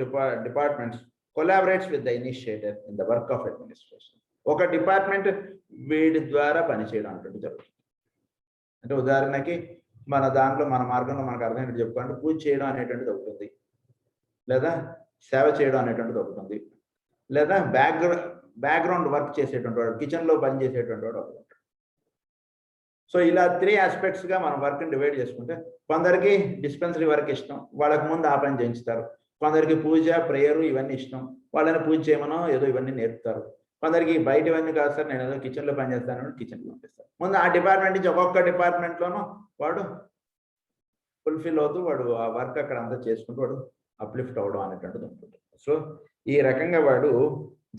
departments collaborates with the initiator in the work of administration. ఒక డిపార్ట్మెంట్ వీడి ద్వారా పనిచేయడం అంటుంది జరుగుతుంది. అంటే ఉదాహరణకి మన దాంట్లో మన మార్గంలో మనకు అర్థమైనట్టు చెప్పుకోండి, పూజ చేయడం అనేటువంటిది ఒకటి, లేదా సేవ చేయడం అనేటువంటిది ఒకటి, లేదా బ్యాక్గ్రౌండ్ వర్క్ చేసేటువంటి వాడు, కిచెన్లో పని చేసేటువంటి వాడు ఒకటి. సో ఇలా 3 aspectsగా మనం వర్క్ని డివైడ్ చేసుకుంటే, కొందరికి డిస్పెన్సరీ వర్క్ ఇష్టం, వాళ్ళకి ముందు ఆ పని చేయించుతారు. కొందరికి పూజ, ప్రేయరు ఇవన్నీ ఇష్టం, వాళ్ళని పూజ చేయమనో ఏదో ఇవన్నీ నేర్పుతారు. కొందరికి బయట ఇవన్నీ కాదు సార్, నేను ఏదో కిచెన్లో పని చేస్తాను, కిచెన్లో పంపిస్తారు. ముందు ఆ డిపార్ట్మెంట్ నుంచి ఒక్కొక్క డిపార్ట్మెంట్లోనూ వాడు ఫుల్ఫిల్ అవుతూ వాడు ఆ వర్క్ అక్కడ అంతా చేసుకుంటూ వాడు అప్లిఫ్ట్ అవ్వడం అనేటువంటిది ఉంటుంది. సో ఈ రకంగా వాడు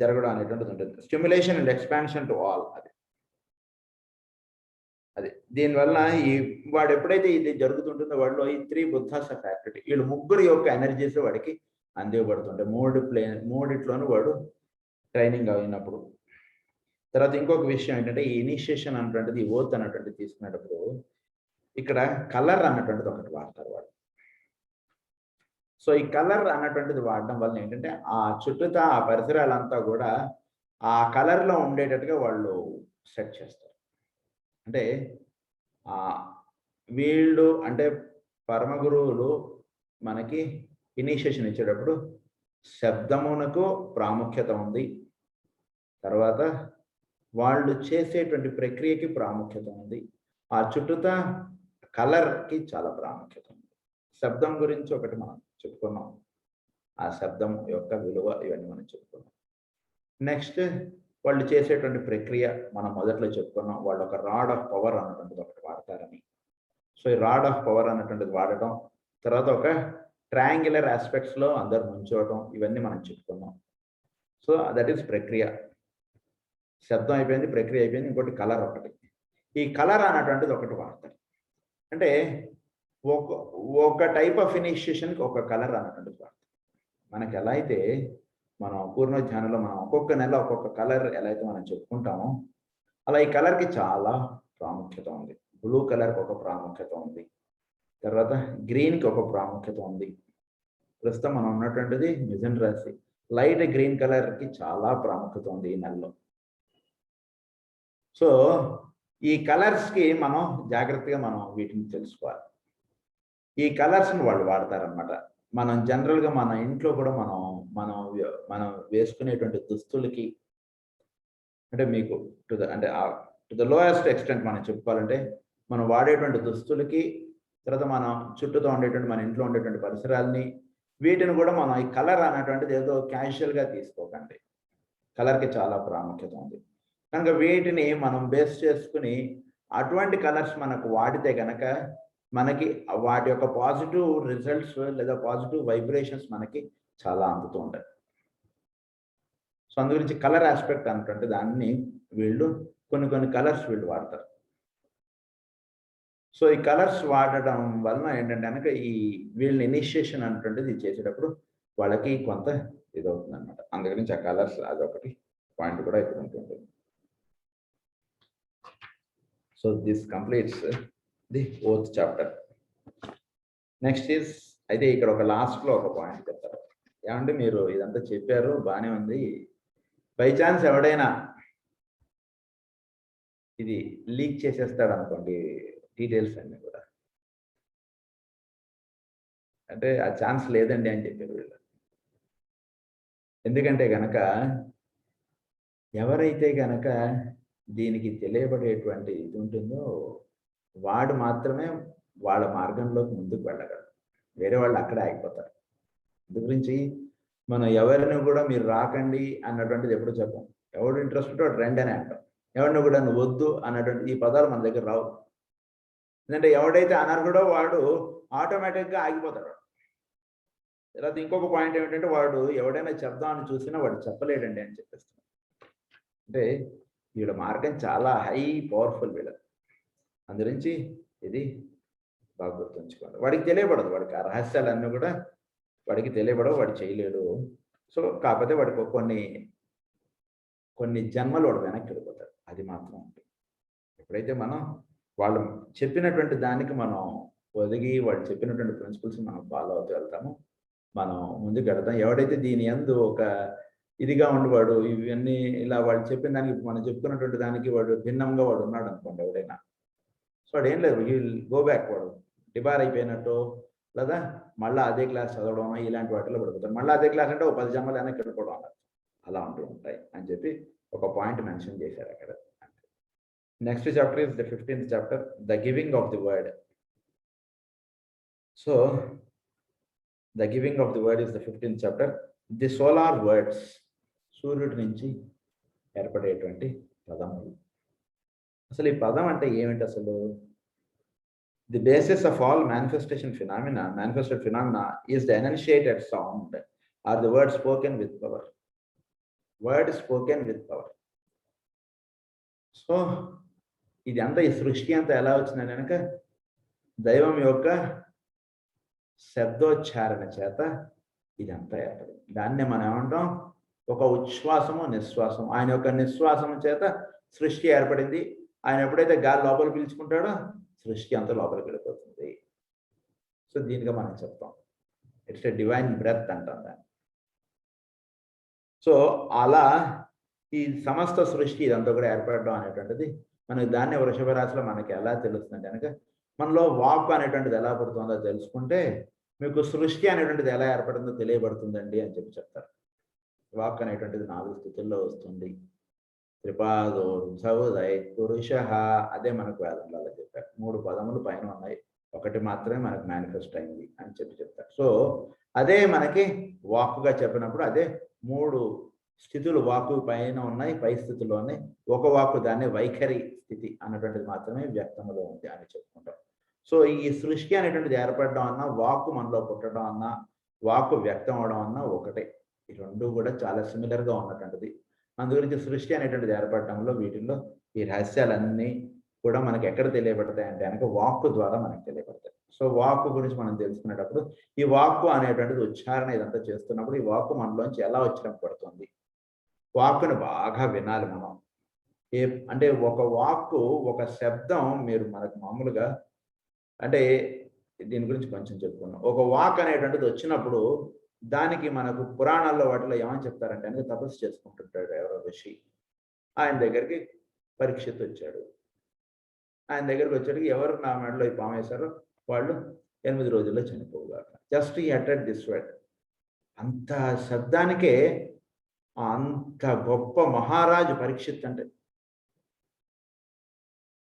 జరగడం అనేటువంటిది ఉంటుంది. Stimulation and expansion to all, అది దీనివల్ల వాడు ఎప్పుడైతే ఇది జరుగుతుంటుందో వాడిలో ఈ 3 బుద్ధాస్ ఆఫ్ యాక్టివిటీ, వీళ్ళు ముగ్గురు యొక్క ఎనర్జీస్ వాడికి అందివ్వబడుతుంటాయి. మూడిట్లోనూ వాడు ట్రైనింగ్ అయినప్పుడు. తర్వాత ఇంకొక విషయం ఏంటంటే, ఈ ఇనిషియేషన్ అన్నటువంటిది, ఈ ఓత్ అన్నటువంటిది తీసుకునేటప్పుడు ఇక్కడ కలర్ అన్నటువంటిది ఒకటి వాడతారు వాడు. సో ఈ కలర్ అన్నటువంటిది వాడడం వల్ల ఏంటంటే, ఆ చుట్టూతా ఆ పరిసరాలంతా కూడా ఆ కలర్లో ఉండేటట్టుగా వాళ్ళు సెట్ చేస్తారు. అంటే వీళ్ళు అంటే పరమ గురువులు మనకి ఇనిషియేషన్ ఇచ్చేటప్పుడు శబ్దమునకు ప్రాముఖ్యత ఉంది, తర్వాత వాళ్ళు చేసేటువంటి ప్రక్రియకి ప్రాముఖ్యత ఉంది, ఆ చుట్టూతా కలర్కి చాలా ప్రాముఖ్యత ఉంది. శబ్దం గురించి ఒకటి మనం చెప్పుకున్నాం, ఆ శబ్దం యొక్క విలువ ఇవన్నీ మనం చెప్పుకున్నాం. నెక్స్ట్ వాళ్ళు చేసేటువంటి ప్రక్రియ మనం మొదట్లో చెప్పుకున్నాం, వాళ్ళు ఒక రాడ్ ఆఫ్ పవర్ అన్నటువంటిది ఒకటి వాడతారని. సో ఈ రాడ్ ఆఫ్ పవర్ అన్నటువంటిది వాడటం, తర్వాత ఒక ట్రయాంగులర్ ఆస్పెక్ట్స్లో అందరు ముంచోవటం, ఇవన్నీ మనం చెప్పుకున్నాం. సో దట్ ఈస్ ప్రక్రియ. శబ్దం అయిపోయింది, ప్రక్రియ అయిపోయింది, ఇంకోటి కలర్ ఒకటి. ఈ కలర్ అన్నటువంటిది ఒకటి వాడతారు. అంటే ఒక టైప్ ఆఫ్ ఇనిషియేషన్కి ఒక కలర్ అన్నటువంటిది వాడతారు. మనకి ఎలా అయితే మనం పూర్ణధ్యానంలో మనం ఒక్కొక్క నెల ఒక్కొక్క కలర్ ఎలా అయితే మనం చెప్పుకుంటామో, అలా ఈ కలర్కి చాలా ప్రాముఖ్యత ఉంది. బ్లూ కలర్కి ఒక ప్రాముఖ్యత ఉంది, తర్వాత గ్రీన్కి ఒక ప్రాముఖ్యత ఉంది. ప్రస్తుతం మనం ఉన్నటువంటిది మిథున రాశి, లైట్ గ్రీన్ కలర్కి చాలా ప్రాముఖ్యత ఉంది ఈ నెలలో. సో ఈ కలర్స్కి మనం జాగ్రత్తగా మనం వీటిని తెలుసుకోవాలి. ఈ కలర్స్ని వాళ్ళు వాడతారనమాట. మనం జనరల్గా మన ఇంట్లో కూడా మనం వేసుకునేటువంటి దుస్తులకి, అంటే మీకు టు ద లోయెస్ట్ ఎక్స్టెంట్ మనం చెప్పుకోవాలంటే, మనం వాడేటువంటి దుస్తులకి, తర్వాత మనం చుట్టూతో ఉండేటువంటి మన ఇంట్లో ఉండేటువంటి పరిసరాలని, వీటిని కూడా మనం ఈ కలర్ అన్నటువంటిది ఏదో క్యాజువల్గా తీసుకోకండి. కలర్కి చాలా ప్రాముఖ్యత ఉంది కనుక వీటిని మనం బేస్ చేసుకుని అటువంటి కలర్స్ మనకు వాడితే కనుక మనకి వాటి యొక్క పాజిటివ్ రిజల్ట్స్ లేదా పాజిటివ్ వైబ్రేషన్స్ మనకి చాలా అందుతూ ఉంటాయి. సో అందు గురించి కలర్ ఆస్పెక్ట్ అనుకుంటే దాన్ని వీళ్ళు కొన్ని కలర్స్ వీళ్ళు వాడతారు. సో ఈ కలర్స్ వాడడం వలన ఏంటంటే కనుక వీళ్ళని ఇనిషియేషన్ అనేటువంటిది చేసేటప్పుడు వాళ్ళకి కొంత ఇదవుతుంది అనమాట. అందుగురించి ఆ కలర్స్ అదొకటి పాయింట్ కూడా ఇక్కడ ఉంటుంది. So this completes the 4th chapter. Next is, అయితే ఇక్కడ ఒక లాస్ట్లో ఒక పాయింట్ చెప్తారు. ఏమంటే మీరు ఇదంతా చెప్పారు బాగానే ఉంది, బై ఛాన్స్ ఎవడైనా ఇది లీక్ చేసేస్తాడు అనుకోండి డీటెయిల్స్ అన్ని కూడా, అంటే ఆ ఛాన్స్ లేదండి అని చెప్పారు వీళ్ళు. ఎందుకంటే గనక ఎవరైతే గనక దీనికి తెలియబడేటువంటి ఇది ఉంటుందో వాడు మాత్రమే వాళ్ళ మార్గంలోకి ముందుకు వెళ్ళగలరు, వేరే వాళ్ళు అక్కడే ఆగిపోతారు. అందు గురించి మనం ఎవరిని కూడా మీరు రాకండి అన్నటువంటిది ఎప్పుడు చెప్పాం. ఎవడు ఇంట్రెస్ట్ ఉంటే వాడు రండి అని అంటాం. ఎవరిని కూడా నువ్వు వద్దు అన్నటువంటి ఈ పదాలు మన దగ్గర రావు. ఎందుకంటే ఎవడైతే అనర్హుడో వాడు ఆటోమేటిక్గా ఆగిపోతాడు. తర్వాత ఇంకొక పాయింట్ ఏమిటంటే వాడు ఎవడైనా చెప్దామని చూసినా వాడు చెప్పలేడండి అని చెప్పేస్తున్నాడు. అంటే వీళ్ళ మార్గం చాలా హై పవర్ఫుల్ వీళ్ళ. అందుగురించి ఇది బాగా గుర్తుంచుకోండి. వాడికి తెలియబడదు, వాడికి ఆ రహస్యాలన్నీ కూడా వాడికి తెలియబడవు, వాడు చేయలేడు. సో కాకపోతే వాడికి కొన్ని కొన్ని జన్మలు వాడు వెనక్కి వెళ్ళిపోతాడు. అది మాత్రం ఉంటుంది. ఎప్పుడైతే మనం వాళ్ళు చెప్పినటువంటి దానికి మనం ఒదిగి వాళ్ళు చెప్పినటువంటి ప్రిన్సిపల్స్ మనం ఫాలో అవుతూ వెళ్తామో మనం ముందుకు వెళ్తాం. ఎవడైతే దీని యందు ఒక ఇదిగా ఉండేవాడు ఇవన్నీ ఇలా వాళ్ళు చెప్పిన దానికి మనం చెప్పుకున్నటువంటి దానికి వాడు భిన్నంగా వాడు ఉన్నాడు అనుకోండి ఎవడైనా. సో వాడు ఏం లేదు, విల్ గో బ్యాక్, వాడు డిబార్ అయిపోయినట్టు లేదా మళ్ళీ అదే క్లాస్ చదవడం ఇలాంటి వాటిలో పడిపోతాడు. మళ్ళీ అదే క్లాస్ అంటే ఒక 10 జన్మలు వెనక్కి వెళ్ళిపోవడం అన్నట్టు అలా ఉంటూ ఉంటాయి అని చెప్పి ఒక పాయింట్ మెన్షన్ చేశారు అక్కడ. Next chapter is the 15th chapter, the giving of the word. So the giving of the word is the 15th chapter. The solar words, సూర్యుడి నుంచి ఏర్పడేటువంటి పదములు. అసలు ఈ పదం అంటే ఏమిటి అసలు? The basis of all manifested phenomena is the enunciated sound or the word spoken with power. Word spoken with power. So ఇది అంతా, ఈ సృష్టి అంతా ఎలా వచ్చిందని కనుక దైవం యొక్క శబ్దోచ్చారణ చేత ఇదంతా ఏర్పడింది. దాన్నే మనం ఏమంటాం, ఒక ఉచ్ఛ్వాసము నిశ్వాసం. ఆయన యొక్క నిశ్వాసము చేత సృష్టి ఏర్పడింది. ఆయన ఎప్పుడైతే గాలి లోపల పీల్చుకుంటాడో సృష్టి అంతా లోపలికి వెళ్ళిపోతుంది. సో దీనిగా మనం చెప్తాం, ఇట్స్ ఎ డివైన్ బ్రెత్ అంటాం దాన్ని. సో అలా ఈ సమస్త సృష్టి ఇదంతా కూడా ఏర్పడడం అనేటువంటిది మనకి దాన్ని వృషభ రాశిలో మనకి ఎలా తెలుస్తుంది కనుక మనలో వాక్ అనేటువంటిది ఎలా పడుతుందో తెలుసుకుంటే మీకు సృష్టి అనేటువంటిది ఎలా ఏర్పడిందో తెలియబడుతుందండి అని చెప్పి చెప్తారు. వాక్ అనేటువంటిది 4 స్థితుల్లో వస్తుంది. త్రిపాదోర్ధౌదై పురుష, అదే మనకు వేదంలో అలా చెప్పారు. 3 పదములు పైన ఉన్నాయి, ఒకటి మాత్రమే మనకు మేనిఫెస్ట్ అయింది అని చెప్పి చెప్తారు. సో అదే మనకి వాక్గా చెప్పినప్పుడు అదే 3 స్థితులు వాక్కు పైన ఉన్నాయి, పై స్థితిలో ఉన్నాయి. ఒక వాక్కు దాన్ని వైఖరి స్థితి అన్నటువంటిది మాత్రమే వ్యక్తములో ఉంది అని చెప్పుకుంటాం. సో ఈ సృష్టి అనేటువంటిది ఏర్పడడం అన్నా, వాక్కు మనలో పుట్టడం అన్నా, వాక్కు వ్యక్తం అవడం అన్నా ఒకటే. ఈ రెండు కూడా చాలా సిమిలర్గా ఉన్నటువంటిది. అందు గురించి సృష్టి అనేటువంటిది ఏర్పడటంలో వీటిల్లో ఈ రహస్యాలన్నీ కూడా మనకి ఎక్కడ తెలియబడతాయి అంటే కనుక వాక్కు ద్వారా మనకు తెలియబడతాయి. సో వాక్కు గురించి మనం తెలుసుకునేటప్పుడు ఈ వాక్కు అనేటువంటిది ఉచ్చారణ ఇదంతా చేస్తున్నప్పుడు ఈ వాక్కు మనలోంచి ఎలా ఉచ్చరింప పడుతుంది, వాక్కును బాగా వినాలి మనం. అంటే ఒక వాక్కు, ఒక శబ్దం, మీరు మనకు మామూలుగా అంటే దీని గురించి కొంచెం చెప్పుకున్నాం. ఒక వాక్ అనేటువంటిది వచ్చినప్పుడు దానికి మనకు పురాణాల్లో వాటిలో ఏమని చెప్తారంటే కనుక తపస్సు చేసుకుంటుంటాడు ఎవరో ఋషి. ఆయన దగ్గరికి పరీక్షిత్ వచ్చాడు. ఆయన దగ్గరికి వచ్చేటికి ఎవరు నా మెడలో ఈ పాము వేశారో వాళ్ళు 8 రోజుల్లో చనిపోగాక. జస్ట్ ఈ అటెడ్ దిస్ వర్డ్. అంత శబ్దానికే అంత గొప్ప మహారాజు పరీక్షిత్ అంటే.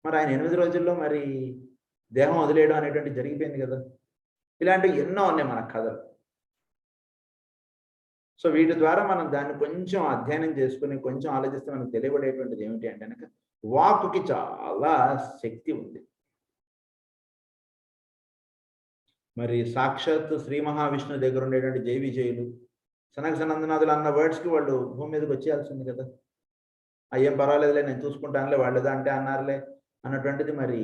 మరి ఆయన 8 రోజుల్లో మరి దేహం వదిలేయడం అనేటువంటి జరిగిపోయింది కదా. ఇలాంటివి ఎన్నో ఉన్నాయి మన కథలు. సో వీటి ద్వారా మనం దాన్ని కొంచెం అధ్యయనం చేసుకుని కొంచెం ఆలోచిస్తే మనకు తెలియబడేటువంటిది ఏమిటి అంటే కనుక వాక్కుకి చాలా శక్తి ఉంది. మరి సాక్షాత్ శ్రీ మహావిష్ణువు దగ్గర ఉండేటువంటి జై విజయులు, సనక సనందనాథులు అన్న వర్డ్స్కి వాళ్ళు భూమి మీదకి వచ్చేయాల్సింది కదా. అయ్యేం పర్వాలేదులే నేను చూసుకుంటానులే వాళ్ళదా అంటే అన్నారులే అన్నటువంటిది. మరి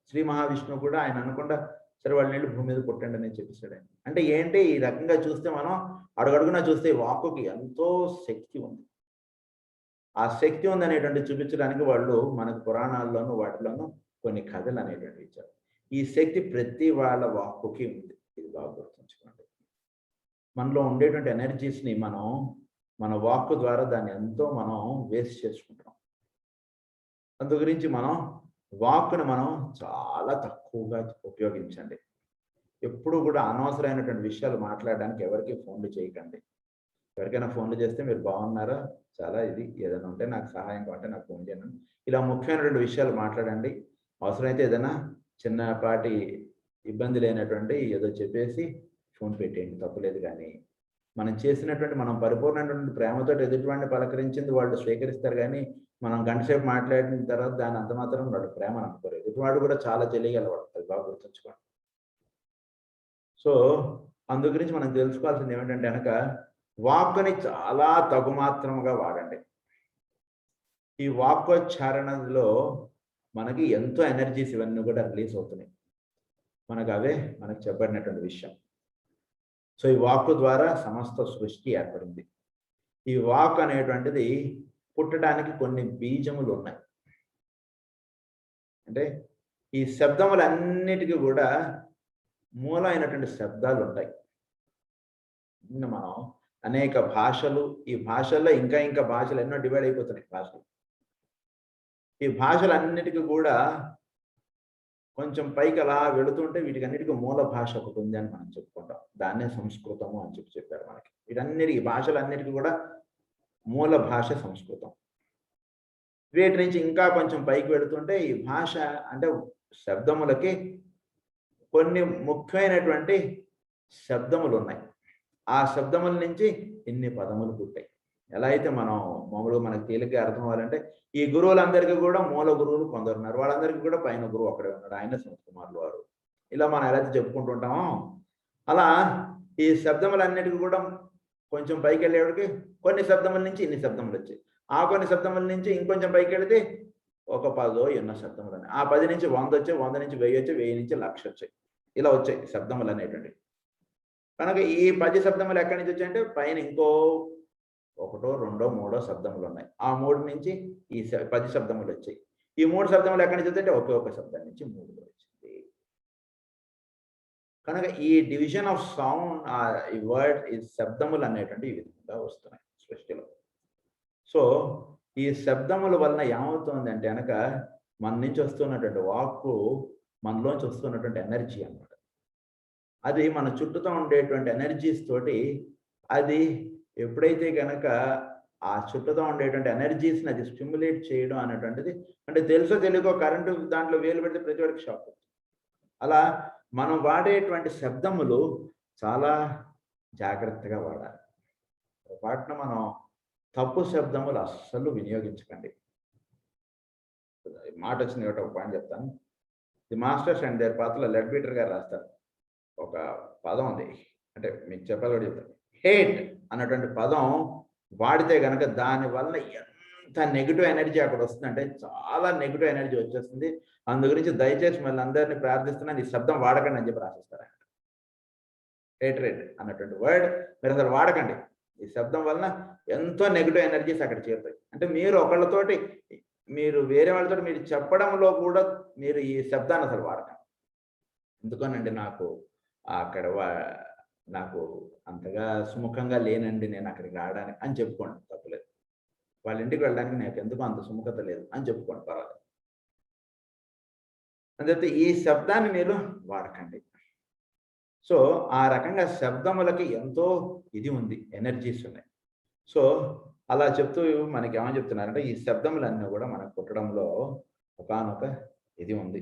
శ్రీ మహావిష్ణువు కూడా ఆయన అనకుండా సరే వాళ్ళ నీళ్ళు భూమి మీద పుట్టండి అని చెప్పేశాడు ఆయన. అంటే ఏంటి, ఈ రకంగా చూస్తే మనం అడుగడుగునా చూస్తే వాక్కుకి ఎంతో శక్తి ఉంది. ఆ శక్తి ఉంది అనేటువంటి చూపించడానికి వాళ్ళు మనకు పురాణాల్లోనూ వాటిలోనూ కొన్ని కథలు అనేటువంటి ఇచ్చారు. ఈ శక్తి ప్రతి వాళ్ళ వాక్కుకి ఉంది. ఇది బాగా గుర్తుంచుకోండి. మనలో ఉండేటువంటి ఎనర్జీస్ని మనం మన వాక్కు ద్వారా దాన్ని ఎంతో మనం వేస్ట్ చేసుకుంటాం. అందు గురించి మనం వాక్కును మనం చాలా తక్కువగా ఉపయోగించండి. ఎప్పుడు కూడా అనవసరమైనటువంటి విషయాలు మాట్లాడడానికి ఎవరికి ఫోన్లు చేయకండి. ఎవరికైనా ఫోన్లు చేస్తే మీరు బాగున్నారా, చాలా ఇది ఏదైనా ఉంటే నాకు సహాయం కావాలంటే నాకు ఫోన్ చేయండి. ఇలా ముఖ్యమైనటువంటి విషయాలు మాట్లాడండి. అవసరమైతే ఏదైనా చిన్నపాటి ఇబ్బంది లేనటువంటి ఏదో చెప్పేసి ఫోన్ పెట్టేయండి, తప్పులేదు. కానీ మనం చేసినటువంటి మనం పరిపూర్ణమైనటువంటి ప్రేమతో ఎదుటివాడిని పలకరించింది వాళ్ళు స్వీకరిస్తారు. కానీ మనం గంటసేపు మాట్లాడిన తర్వాత దాన్ని అంత మాత్రం వాడు ప్రేమను అనుకోరు. ఎదుటివాడు కూడా చాలా తెలియగలవాడు. అది బాగా గుర్తుంచుకోండి. సో అందు గురించి మనం తెలుసుకోవాల్సింది ఏమిటంటే కనుక వాక్కుని చాలా తగుమాత్రముగా వాడండి. ఈ వాక్కోచ్చారణలో మనకి ఎంతో ఎనర్జీస్ ఇవన్నీ కూడా రిలీజ్ అవుతున్నాయి. మనకు అవే మనకు చెప్పబడినటువంటి విషయం. సో ఈ వాక్కు ద్వారా సమస్త సృష్టి ఏర్పడింది. ఈ వాక్ అనేటువంటిది పుట్టడానికి కొన్ని బీజములు ఉన్నాయి. అంటే ఈ శబ్దములన్నిటికీ కూడా మూలమైనటువంటి శబ్దాలు ఉంటాయి. మనం అనేక భాషలు, ఈ భాషల్లో ఇంకా భాషలు ఎన్నో డివైడ్ అయిపోతున్నాయి భాషలు. ఈ భాషలన్నిటికీ కూడా కొంచెం పైకి అలా వెళుతుంటే వీటికన్నిటికీ మూల భాష ఒకటి ఉంది అని మనం చెప్పుకుంటాం. దాన్నే సంస్కృతము అని చెప్పారు మనకి. వీటన్నిటికీ భాషలన్నిటికీ కూడా మూల భాష సంస్కృతం. వీటి నుంచి ఇంకా కొంచెం పైకి వెళుతుంటే ఈ భాష అంటే శబ్దములకి కొన్ని ముఖ్యమైనటువంటి శబ్దములు ఉన్నాయి. ఆ శబ్దముల నుంచి ఇన్ని పదములు పుట్టాయి. ఎలా అయితే మనం మామూలుగా మనకు తేలిగ్గా అర్థం అవ్వాలంటే ఈ గురువులందరికీ కూడా మూల గురువులు కొందరున్నారు. వాళ్ళందరికీ కూడా పైన గురువు అక్కడే ఉన్నాడు. ఆయన సంత్ కుమార్లు వారు. ఇలా మనం ఎలా అయితే చెప్పుకుంటూ ఉంటామో అలా ఈ శబ్దములన్నిటికీ కూడా కొంచెం పైకి వెళ్ళేవాడికి కొన్ని శబ్దముల నుంచి ఇన్ని శబ్దములు వచ్చాయి. ఆ కొన్ని శబ్దముల నుంచి ఇంకొంచెం పైకి వెళితే ఒక 10 ఎన్నో శబ్దములని. ఆ 10 నుంచి 100 వచ్చాయి, 100 నుంచి 1000 వచ్చాయి, 1000 నుంచి 1,00,000 వచ్చాయి. ఇలా వచ్చాయి శబ్దములు అనేటువంటివి. కనుక ఈ 10 శబ్దములు ఎక్కడి నుంచి వచ్చాయంటే పైన ఇంకో 1, 2, 3 శబ్దములు ఉన్నాయి. ఆ 3 నుంచి ఈ 10 శబ్దములు వచ్చాయి. ఈ 3 శబ్దములు ఎక్కడి నుంచి వచ్చాయంటే ఒకే ఒక శబ్దం నుంచి 3 వచ్చింది. కనుక ఈ డివిజన్ ఆఫ్ సౌండ్ ఈ వర్డ్ ఈ శబ్దములు అనేటువంటి ఈ విధంగా వస్తున్నాయి సృష్టిలో. సో ఈ శబ్దముల వలన ఏమవుతుంది అంటే కనుక మన నుంచి వస్తున్నటువంటి వాక్కు మనలోంచి వస్తున్నటువంటి ఎనర్జీ అన్నమాట. అది మన చుట్టూతో ఉండేటువంటి ఎనర్జీస్ తోటి అది ఎప్పుడైతే కనుక ఆ చుట్టూతో ఉండేటువంటి ఎనర్జీస్ని అది స్టిమ్యులేట్ చేయడం అనేటువంటిది అంటే తెలుసో తెలియకో కరెంటు దాంట్లో వేలు పెడితే ప్రతి వాడికి షాక్. అలా మనం వాడేటువంటి శబ్దములు చాలా జాగ్రత్తగా వాడాలి. వాటిని మనం తప్పు శబ్దములు అస్సలు వినియోగించకండి. మాట వచ్చింది కాబట్టి ఒక పాయింట్ చెప్తాను. ది మాస్టర్స్ అండ్ దేర్ పాత్రలో లెడ్బీటర్ గారు రాస్తారు. ఒక పదం ఉంది, అంటే మీకు చెప్పాలి కూడా చెప్తాను. హేట్ అన్నటువంటి పదం వాడితే కనుక దాని వల్ల ఎంత నెగిటివ్ ఎనర్జీ అక్కడ వస్తుందంటే చాలా నెగిటివ్ ఎనర్జీ వచ్చేస్తుంది. అందు గురించి దయచేసి మళ్ళీ అందరినీ ప్రార్థిస్తున్నాను, ఈ శబ్దం వాడకండి అని చెప్పి రాసిస్తారు. హేట్రేట్ అన్నటువంటి వర్డ్ మీరు అసలు వాడకండి. ఈ శబ్దం వలన ఎంతో నెగిటివ్ ఎనర్జీస్ అక్కడ చేరుతాయి. అంటే మీరు ఒకళ్ళతోటి మీరు వేరే వాళ్ళతో మీరు చెప్పడంలో కూడా మీరు ఈ శబ్దాన్ని అసలు వాడకండి. ఎందుకనండి నాకు అక్కడ నాకు అంతగా సుముఖంగా లేనండి నేను అక్కడికి రావడానికి అని చెప్పుకోండి, తప్పులేదు. వాళ్ళ ఇంటికి వెళ్ళడానికి నాకు ఎందుకో అంత సుముఖత లేదు అని చెప్పుకోండి, పర్వాలేదు. అందుకే ఈ శబ్దాన్ని మీరు వాడకండి. సో ఆ రకంగా శబ్దములకి ఎంతో ఇది ఉంది, ఎనర్జీస్ ఉన్నాయి. సో అలా చెప్తూ మనకి ఏమని చెప్తున్నారంటే ఈ శబ్దములన్నీ కూడా మనకు పుట్టడంలో ఒకానొక ఇది ఉంది,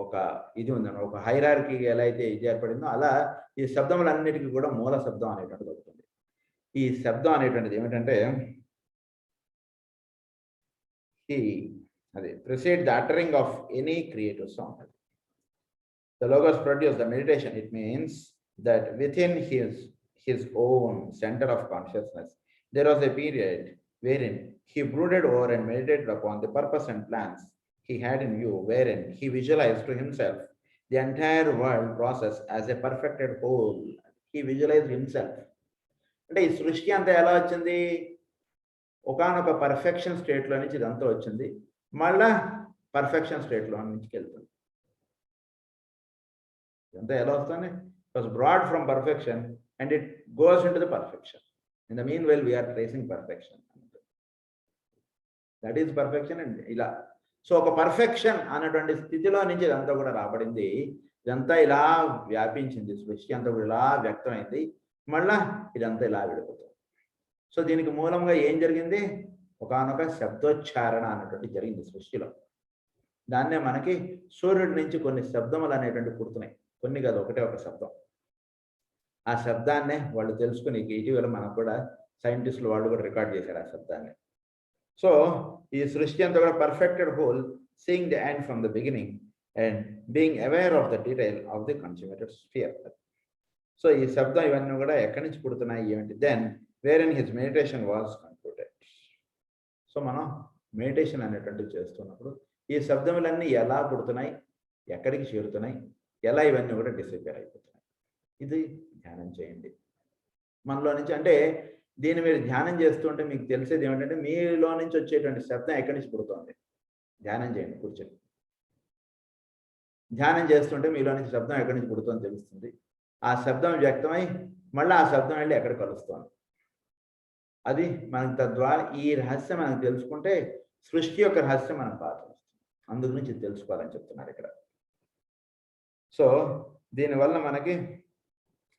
ఒక ఇది ఉందని ఒక హైరార్కీ ఎలా అయితే ఇది ఏర్పడిందో అలా ఈ శబ్దములన్నిటికీ కూడా మూల శబ్దం అనేటువంటిది అవుతుంది. ఈ శబ్దం అనేటువంటిది ఏమిటంటే అది precede the uttering of any creative sound. The logos produce the meditation. It means that within his own center of consciousness there was a period wherein he brooded over and meditated upon the purpose and plans he had in view, wherein he visualized to himself the entire world process as a perfected whole. He visualized himself. అంటే ఈ సృష్టి అంతా ఎలా వచ్చింది? ఒకానొక perfection స్టేట్లో నుంచి ఇదంతా వచ్చింది, మళ్ళా పర్ఫెక్షన్ స్టేట్లో నుంచి వెళ్తుంది. ఇదంతా ఎలా వస్తుంది? It was brought from perfection and it goes into the perfection. In the mean well we're tracing perfection. That is perfection. And ఇలా సో ఒక పర్ఫెక్షన్ అనేటువంటి స్థితిలో నుంచి ఇదంతా కూడా రాబడింది. ఇదంతా ఇలా వ్యాపించింది, సృష్టి అంతా కూడా ఇలా వ్యక్తమైంది, మళ్ళా ఇదంతా ఇలా విడిపోతుంది. సో దీనికి మూలంగా ఏం జరిగింది? ఒకానొక శబ్దోచ్చారణ అనేటువంటి జరిగింది సృష్టిలో. దాన్నే మనకి సూర్యుడి నుంచి కొన్ని శబ్దములు అనేటువంటి పుడుతున్నాయి. కొన్ని కాదు, ఒకటే ఒక శబ్దం. ఆ శబ్దాన్నే వాళ్ళు తెలుసుకుని ఇటీవల మనకు కూడా సైంటిస్టులు వాళ్ళు కూడా రికార్డ్ చేశారు ఆ శబ్దాన్ని. సో ఈ సృష్టి అంతా కూడా perfected whole, seeing the end from the beginning and being aware of the detail of the consummated sphere. So ఈ శబ్దం ఇవన్నీ కూడా ఎక్కడి నుంచి పుడుతున్నాయి ఏమిటి? Then wherein his meditation was concluded. So మనం మెడిటేషన్ అనేటువంటివి చేస్తున్నప్పుడు ఈ శబ్దములన్నీ ఎలా పుడుతున్నాయి, ఎక్కడికి చేరుతున్నాయి, ఎలా ఇవన్నీ కూడా డిసపియర్ అయిపోతున్నాయి, ఇది ధ్యానం చేయండి మనలో నుంచి. అంటే దీన్ని మీరు ధ్యానం చేస్తుంటే మీకు తెలిసేది ఏమిటంటే మీలో నుంచి వచ్చేటువంటి శబ్దం ఎక్కడి నుంచి పుడుతోంది. ధ్యానం చేయండి కూర్చొని. ధ్యానం చేస్తుంటే మీలో నుంచి శబ్దం ఎక్కడి నుంచి పుడుతుందో తెలుస్తుంది. ఆ శబ్దం వ్యక్తమై మళ్ళీ ఆ శబ్దం వెళ్ళి ఎక్కడ కలుస్తోంది. అది మనకు తద్వారా ఈ రహస్యం మనం తెలుసుకుంటే సృష్టి యొక్క రహస్యం మనకు బాగా తెలుస్తుంది. అందు గురించి తెలుసుకోవాలని చెప్తున్నారు ఇక్కడ. సో దీనివల్ల మనకి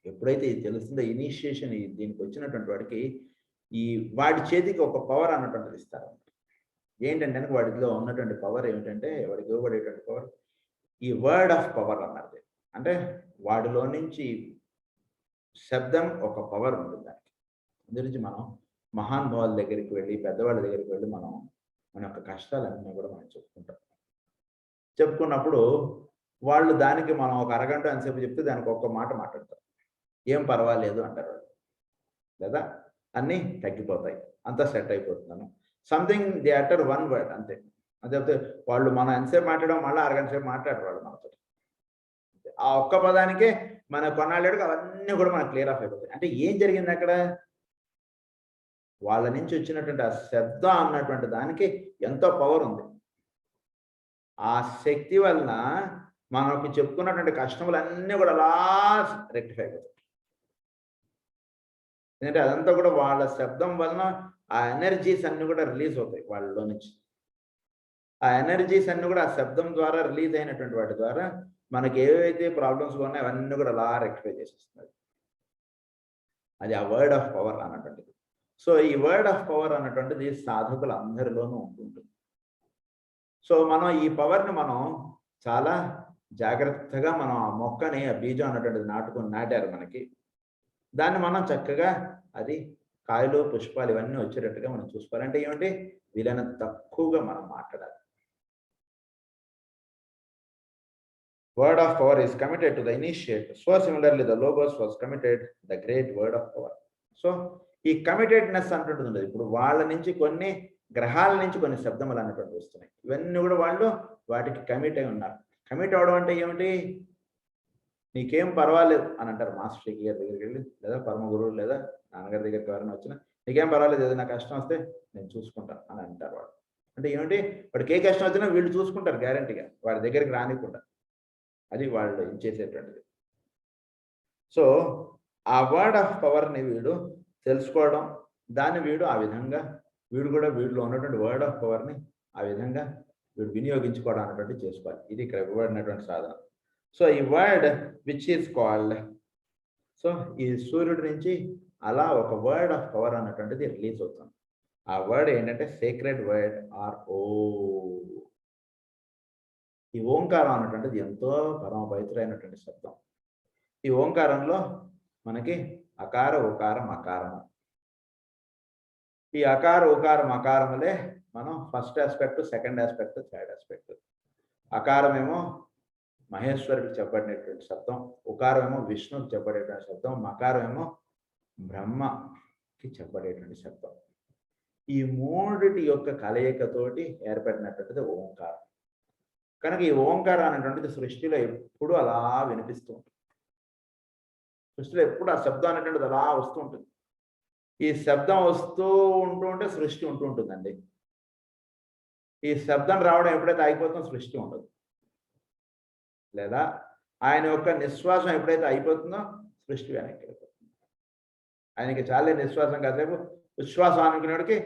ఎప్పుడైతే ఇది తెలుస్తుందో ఇనిషియేషన్ దీనికి వచ్చినటువంటి వాడికి వాడి చేతికి ఒక పవర్ అన్నటువంటిది ఇస్తారు. ఏంటంటే వాడిలో ఉన్నటువంటి పవర్ ఏమిటంటే వాడికి ఇవ్వబడేటువంటి పవర్ ఈ వర్డ్ ఆఫ్ పవర్ అన్నది. అంటే వాడిలో నుంచి శబ్దం ఒక పవర్ ఉంటుంది దానికి. అందుగురించి మనం మహానుభావుల దగ్గరికి వెళ్ళి పెద్దవాళ్ళ దగ్గరికి వెళ్ళి మన యొక్క కష్టాలన్నీ కూడా మనం చెప్పుకున్నప్పుడు వాళ్ళు దానికి మనం ఒక అరగంట ఎంతసేపు చెప్తే దానికి ఒక్క మాట మాట్లాడతారు. ఏం పర్వాలేదు అంటారు వాళ్ళు. లేదా అన్నీ తగ్గిపోతాయి, అంతా సెట్ అయిపోతున్నాను something they utter one word అంతే. అదే వాళ్ళు మనం ఎంతసేపు మాట్లాడడం మళ్ళీ అరగంట సేపు మాట్లాడారు వాళ్ళు మనతో. ఆ ఒక్క పదానికే మన కొన్నాళ్ళకి అవన్నీ కూడా మనకు క్లియర్ ఆఫ్ అయిపోతాయి. అంటే ఏం జరిగింది అక్కడ? వాళ్ళ నుంచి వచ్చినటువంటి ఆ శబ్దం అన్నటువంటి దానికి ఎంతో పవర్ ఉంది. ఆ శక్తి వలన మనకు చెప్పుకున్నటువంటి కష్టములన్నీ కూడా అలా రెక్టిఫై అయిపోతాయి. ఎందుకంటే అదంతా కూడా వాళ్ళ శబ్దం వలన ఆ ఎనర్జీస్ అన్ని కూడా రిలీజ్ అవుతాయి వాళ్ళలో నుంచి. ఆ ఎనర్జీస్ అన్ని కూడా ఆ శబ్దం ద్వారా రిలీజ్ అయినటువంటి వాటి ద్వారా మనకి ఏవైతే ప్రాబ్లమ్స్ ఉన్నాయో అవన్నీ కూడా అలా రెక్టిఫై చేసేస్తున్నారు. అది ఆ వర్డ్ ఆఫ్ పవర్ అన్నటువంటిది. సో ఈ వర్డ్ ఆఫ్ పవర్ అన్నటువంటిది సాధకుల అందరిలోనూ ఉంటుంది. సో మనం ఈ పవర్ని మనం చాలా జాగ్రత్తగా మనం ఆ మొక్కని ఆ బీజం అన్నటువంటిది నాటారు మనకి. దాన్ని మనం చక్కగా అది కాయలు పుష్పాలు ఇవన్నీ వచ్చేటట్టుగా మనం చూసుకోవాలి. అంటే ఏమిటి? వీలైనంత తక్కువగా మనం మాట్లాడాలి. Word of power is committed to the initiate. So similarly, the logos was committed, the great word of power. So ఈ కమిటెడ్నెస్ అంటుంటుంది ఉండదు. ఇప్పుడు వాళ్ళ నుంచి కొన్ని గ్రహాల నుంచి కొన్ని శబ్దములు అన్నటువంటి వస్తున్నాయి. ఇవన్నీ కూడా వాళ్ళు వాటికి కమిట్ అయి ఉన్నారు. కమిట్ అవడం అంటే ఏమిటి? నీకేం పర్వాలేదు అని అంటారు మాస్టర్ షేఖి గారి దగ్గరికి వెళ్ళి, లేదా పరమ గురువు లేదా నాన్నగారి దగ్గరికి ఎవరైనా వచ్చినా, నీకేం పర్వాలేదు, ఏదైనా కష్టం వస్తే నేను చూసుకుంటాను అని అంటారు వాడు. అంటే ఏమిటి? వాడికి ఏ కష్టం వచ్చినా వీళ్ళు చూసుకుంటారు గ్యారంటీగా, వాడి దగ్గరికి రానికుండా. అది వాళ్ళు చేసేటువంటిది. సో ఆ వర్డ్ ఆఫ్ పవర్ని వీడు తెలుసుకోవడం, దాన్ని వీడు ఆ విధంగా వీడిలో ఉన్నటువంటి వర్డ్ ఆఫ్ పవర్ని ఆ విధంగా వీడు వినియోగించుకోవడం అన్నటువంటి చేసుకోవాలి. ఇది ఇక్కడ ఇవ్వబడినటువంటి సాధన. సో ఈ word which is called, so ఈ సూర్యుడి నుంచి అలా ఒక వర్డ్ ఆఫ్ పవర్ అన్నటువంటిది రిలీజ్ అవుతుంది. ఆ వర్డ్ ఏంటంటే సేక్రెడ్ వర్డ్ ఆర్ ఓ. ఈ ఓంకారం అన్నటువంటిది ఎంతో పరమ పవిత్రమైనటువంటి శబ్దం. ఈ ఓంకారంలో మనకి అకార ఉకారం అకారము. ఈ అకార ఉకారం అకారములే మనం first aspect, second aspect, third aspect. అకారమేమో మహేశ్వరుడికి చెప్పబడినటువంటి శబ్దం, ఉకారమేమో విష్ణువుకి చెప్పబడేటువంటి శబ్దం, మకారమేమో బ్రహ్మకి చెప్పబడేటువంటి శబ్దం. ఈ మూడిటి యొక్క కలయికతోటి ఏర్పడినటువంటిది ఓంకారం. కనుక ఈ ఓంకారం అనేటువంటిది సృష్టిలో ఎప్పుడు అలా వినిపిస్తూ ఉంటుంది. సృష్టిలో ఎప్పుడు ఆ శబ్దం అనేటువంటిది అలా వస్తూ ఉంటుంది. ఈ శబ్దం వస్తూ ఉంటే సృష్టి ఉంటుందండి. ఈ శబ్దం రావడం ఎప్పుడైతే ఆగిపోతుందో సృష్టి ఉండదు. లేదా ఆయన యొక్క నిశ్వాసం ఎప్పుడైతే అయిపోతుందో సృష్టి వెనక్కి వెళ్ళిపోతుంది. ఆయనకి చాలే నిశ్వాసం కాసేపు ఉచ్ఛ్వాసం అనుకునేవాడికి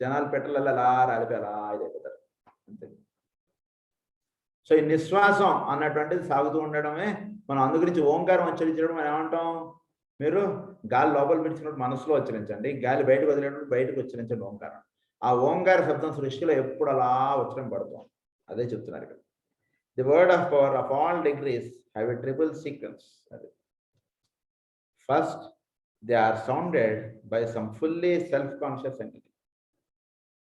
జనాలు పెట్టలలో అలా రాలిపోయి అలా ఇదైపోతారు అంతే. సో ఈ నిశ్వాసం అన్నటువంటిది సాగుతూ ఉండడమే మనం అందు గురించి ఓంకారం ఉచ్చరించడం మనం ఏమంటాం? మీరు గాలి లోపల పిలిచినప్పుడు మనసులో ఉచ్చరించండి, గాలి బయటకు వదిలేటప్పుడు బయటకు ఉచ్చరించండి ఓంకారం. ఆ ఓంకార శబ్దం సృష్టిలో ఎప్పుడు అలా ఉచ్చరం పడుతుంది. అదే చెప్తున్నారు ఇక్కడ. The word of power of all degrees have a triple sequence. అది first they are sounded by some fully self conscious entity.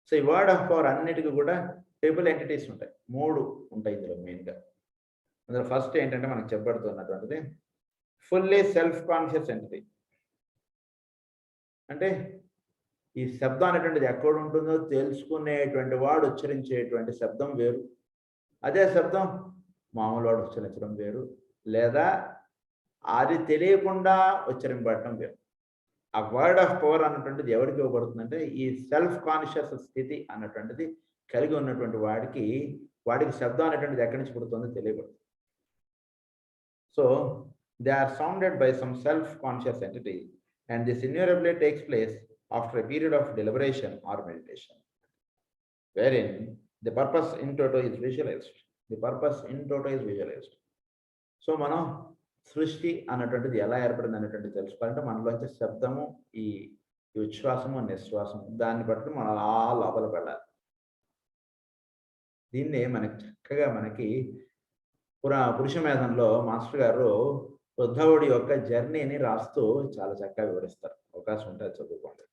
So ఈ వర్డ్ ఆఫ్ పవర్ అన్నిటికీ కూడా ట్రిపుల్ ఎంటిటీస్ ఉంటాయి, 3 ఉంటాయి ఇందులో మెయిన్గా. అందులో ఫస్ట్ ఏంటంటే మనకు చెప్పబడుతున్నటువంటిది ఫుల్లీ సెల్ఫ్ కాన్షియస్ ఎంటిటీ. అంటే ఈ శబ్దం అనేటువంటిది ఎక్కడ ఉంటుందో తెలుసుకునేటువంటి వాడు ఉచ్చరించేటువంటి శబ్దం వేరు, అదే శబ్దం మామూలు వాడు ఉచ్చరించడం వేరు, లేదా అది తెలియకుండా ఉచ్చరింపబడటం వేరు. ఆ వర్డ్ ఆఫ్ పవర్ అన్నటువంటిది ఎవరికి ఇవ్వబడుతుందంటే ఈ సెల్ఫ్ కాన్షియస్ స్థితి అన్నటువంటిది కలిగి ఉన్నటువంటి వాడికి శబ్దం అనేటువంటిది ఎక్కడి నుంచి పుడుతుందో తెలియబడుతుంది. So they are sounded by some self conscious entity and this inurability takes place after a period of deliberation or meditation wherein the purpose in toto is visualized. The purpose in toto is visualized. So మనం సృష్టి అన్నటువంటిది ఎలా ఏర్పడింది అనేటువంటిది తెలుసుకోవాలంటే మనలోంచి శబ్దము ఈ ఉచ్ఛ్వాసము నిశ్వాసము దాన్ని బట్టి మనం అలా లోపల పడాలి. దీన్నే మనకి పురుష మేధంలో మాస్టర్ గారు ఉద్ధవుడి యొక్క జర్నీని రాస్తూ చాలా చక్కగా వివరిస్తారు. అవకాశం ఉంటే చదువుకోండి.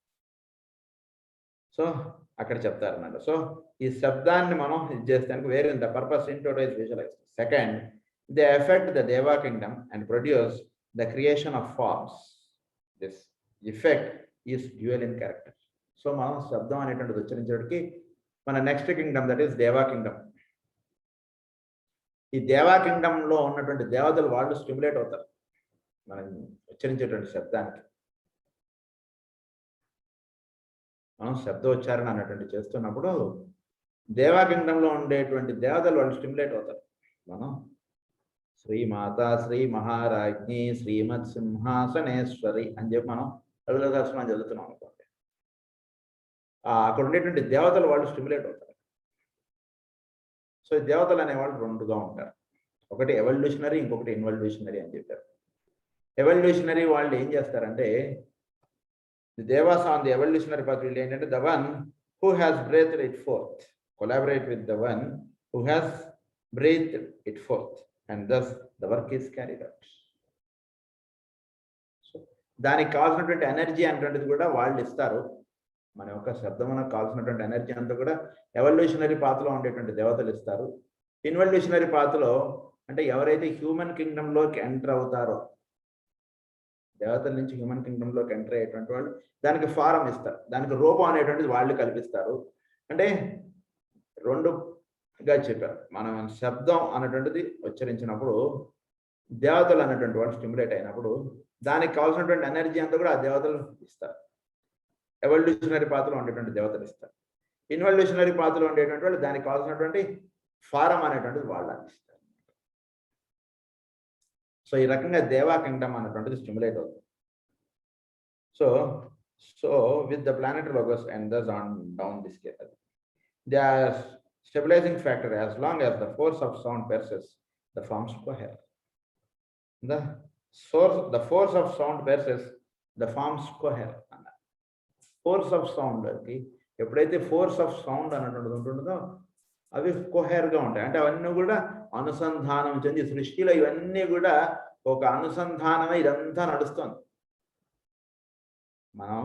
సో అక్కడ చెప్తారన్నమాట. సో ఈ శబ్దాన్ని మనం ఇది చేస్తానికి వేరే the purpose in toto is visualize. Second, they effect the deva kingdom and produce the creation of forms. This effect is dual in character. So మనం శబ్దం అనేటువంటిది ఉచ్చరించడానికి మన next kingdom that is deva kingdom. ఈ దేవా కింగ్డమ్లో ఉన్నటువంటి దేవతలు వాళ్ళు స్టిమ్యులేట్ అవుతారు మనం ఉచ్చరించేటువంటి శబ్దానికి. మనం శబ్దోచ్చారణ అనేటువంటి చేస్తున్నప్పుడు దేవా కింగ్డంలో ఉండేటువంటి దేవతలు వాళ్ళు స్టిమ్యులేట్ అవుతారు. మనం శ్రీమాత శ్రీ మహారాజ్ఞి శ్రీమత్ సింహాసనేశ్వరి అని చెప్పి మనం రఘుల దర్శనం చదువుతున్నాం అనుకోండి. అక్కడ ఉండేటువంటి దేవతలు వాళ్ళు స్టిమ్యులేట్ అవుతారు. సో ఈ దేవతలు అనేవాళ్ళు రెండుగా ఉంటారు. ఒకటి ఎవల్యూషనరీ, ఇంకొకటి ఇన్వల్యూషనరీ అని చెప్పారు. ఎవల్యూషనరీ వాళ్ళు ఏం చేస్తారంటే the devas on the evolutionary path will end the one who has breathed it forth, collaborate with the one who has breathed it forth, and thus the work is carried out. So దానికి కావాల్సినటువంటి energy అనేటువంటిది కూడా వాళ్ళు ఇస్తారు. మన యొక్క శబ్దమునకు కావాల్సినటువంటి energy అంతా కూడా ఎవల్యూషనరీ పాత్లో ఉండేటువంటి దేవతలు ఇస్తారు. ఇన్వల్యూషనరీ పాత్లో అంటే ఎవరైతే హ్యూమన్ కింగ్డమ్లోకి ఎంటర్ అవుతారో, దేవతల నుంచి హ్యూమన్ కింగ్డమ్లోకి ఎంటర్ అయ్యేటువంటి వాళ్ళు దానికి ఫారం ఇస్తారు, దానికి రూపం అనేటువంటిది వాళ్ళు కల్పిస్తారు. అంటే రెండుగా చెప్పారు. మనం శబ్దం అనేటువంటిది ఉచ్చరించినప్పుడు దేవతలు అనేటువంటి వాళ్ళు స్టిమ్యులేట్ అయినప్పుడు దానికి కావాల్సినటువంటి ఎనర్జీ అంతా కూడా ఆ దేవతలు ఇస్తారు. ఎవల్యూషనరీ పాత్రలో ఉండేటువంటి దేవతలు ఇస్తారు. ఇన్వల్యూషనరీ పాత్రలో ఉండేటువంటి వాళ్ళు దానికి కావాల్సినటువంటి ఫారం అనేటువంటిది వాళ్ళు అందిస్తారు. సో ఈ రకంగా దేవా కింగ్డమ్ అనేటువంటిది స్టిమ్యులేట్ అవుతుంది. So with the planetary Logos and thus on down this scale, they are stabilizing factor as long as the force of sound persists, the forms cohere. The force of sound persists, the forms cohere. Force of sound కి ఎప్పుడైతే force of sound అనేటువంటిది ఉంటుందో అవి కోహెర్గా ఉంటాయి. అంటే అవన్నీ కూడా అనుసంధానం చెంది సృష్టిలో ఇవన్నీ కూడా ఒక అనుసంధానమే ఇదంతా నడుస్తుంది. మనం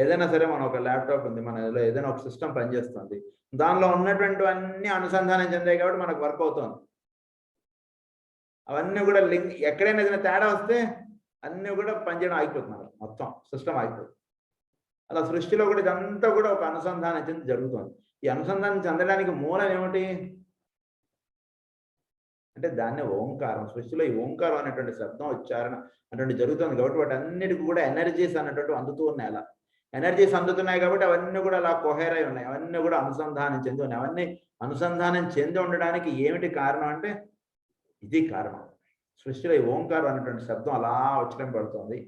ఏదైనా సరే మన ఒక ల్యాప్టాప్ ఉంది, మన ఏదైనా ఒక సిస్టమ్ పనిచేస్తుంది, దానిలో ఉన్నటువంటి అన్ని అనుసంధానం చెందాయి కాబట్టి మనకు వర్క్ అవుతుంది. అవన్నీ కూడా లింక్ ఎక్కడైనా ఏదైనా తేడా వస్తే అన్నీ కూడా పనిచేయడం ఆగిపోతుంది, మనకు మొత్తం సిస్టమ్ ఆగిపోతుంది. అలా సృష్టిలో కూడా ఇదంతా కూడా ఒక అనుసంధానం చెంది జరుగుతుంది. ఈ అనుసంధానం చెందడానికి మూలం ఏమిటి అంటే దాన్నే ఓంకారం. సృష్టిలో ఈ ఓంకారం అనేటువంటి శబ్దం ఉచ్చారణ అటువంటి జరుగుతుంది కాబట్టి వాటి అన్నిటికీ కూడా ఎనర్జీస్ అన్నట్టు అందుతూ ఉన్నాయి. అలా ఎనర్జీస్ అందుతున్నాయి కాబట్టి అవన్నీ కూడా అలా కొహెరై ఉన్నాయి, అవన్నీ కూడా అనుసంధానం చెంది ఉన్నాయి. అవన్నీ అనుసంధానం చెంది ఉండడానికి ఏమిటి కారణం అంటే ఇది కారణం. సృష్టిలో ఈ ఓంకారం అనేటువంటి శబ్దం అలా ఉచ్చరింపబడుతుంది.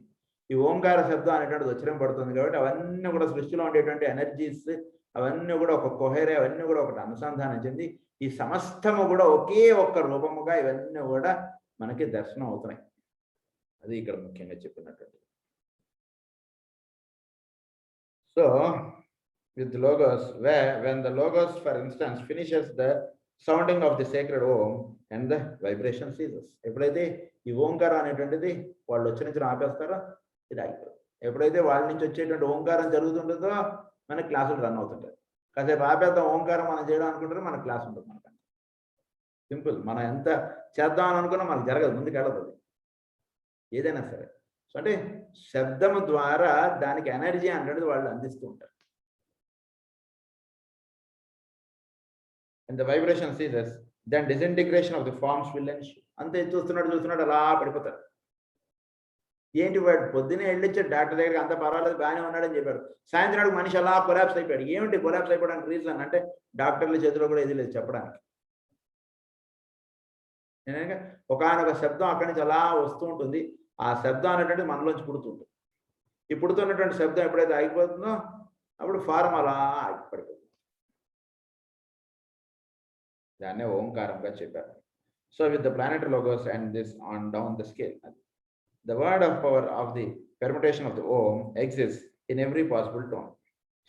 ఈ ఓంకార శబ్దం అనేటువంటిది ఉచ్చరింపబడుతుంది కాబట్టి అవన్నీ కూడా సృష్టిలో ఉండేటువంటి ఎనర్జీస్ అవన్నీ కూడా ఒక కొహెరై, అవన్నీ కూడా ఒకటి అనుసంధానం చెంది ఈ సమస్తము కూడా ఒకే ఒక్క రూపముగా ఇవన్నీ కూడా మనకి దర్శనం అవుతున్నాయి. అది ఇక్కడ ముఖ్యంగా చెప్పినటువంటి. So with logos, when the logos for instance finishes the sounding of the sacred om and the vibration ceases. ఎప్పుడైతే ఈ ఓంకారం అనేటువంటిది వాళ్ళు ఉచ్చరించడం ఆపేస్తారో ఇది ఆగిపోతుంది. ఎప్పుడైతే వాళ్ళ నుంచి వచ్చేటువంటి ఓంకారం జరుగుతుంటుందో మన క్లాసులు రన్ అవుతుంటాయి. కాసేపు ఆపేద్దాం ఓంకారం మనం చేయడం అనుకుంటారో మన క్లాస్ ఉంటుంది. మనకు సింపుల్. మనం ఎంత చేద్దాం అని అనుకున్నా మనకు జరగదు, ముందుకు వెళ్ళదు అది ఏదైనా సరే. సో అంటే శబ్దము ద్వారా దానికి ఎనర్జీ అనేది వాళ్ళు అందిస్తూ ఉంటారు. And the vibration ceases then disintegration of the forms will ensure. అంతే చూస్తున్నాడు అలా పడిపోతారు. ఏంటి వాడు పొద్దున్నే వెళ్ళొచ్చాడు డాక్టర్ దగ్గరికి, అంత పర్వాలేదు బాగానే ఉన్నాడని చెప్పారు. సాయంత్రానికి మనిషి అలా కొలాప్స్ అయిపోయాడు. ఏమిటి కొలాప్స్ అయిపోవడానికి రీజన్ అంటే డాక్టర్ల చేతిలో కూడా ఏది లేదు చెప్పడానికి. ఒకానొక శబ్దం అక్కడి నుంచి అలా వస్తూ ఉంటుంది. ఆ శబ్దం అనేటువంటిది మనలోంచి పుడుతుంది. ఈ పుడుతున్నటువంటి శబ్దం ఎప్పుడైతే ఆగిపోతుందో అప్పుడు ఫారం అలా ఆగిపడిపోతుంది. దాన్నే ఓంకారంగా చెప్పారు. So with the planetary logos and this on down the scale, the word of power of the permutation of the Om exists in every possible tone,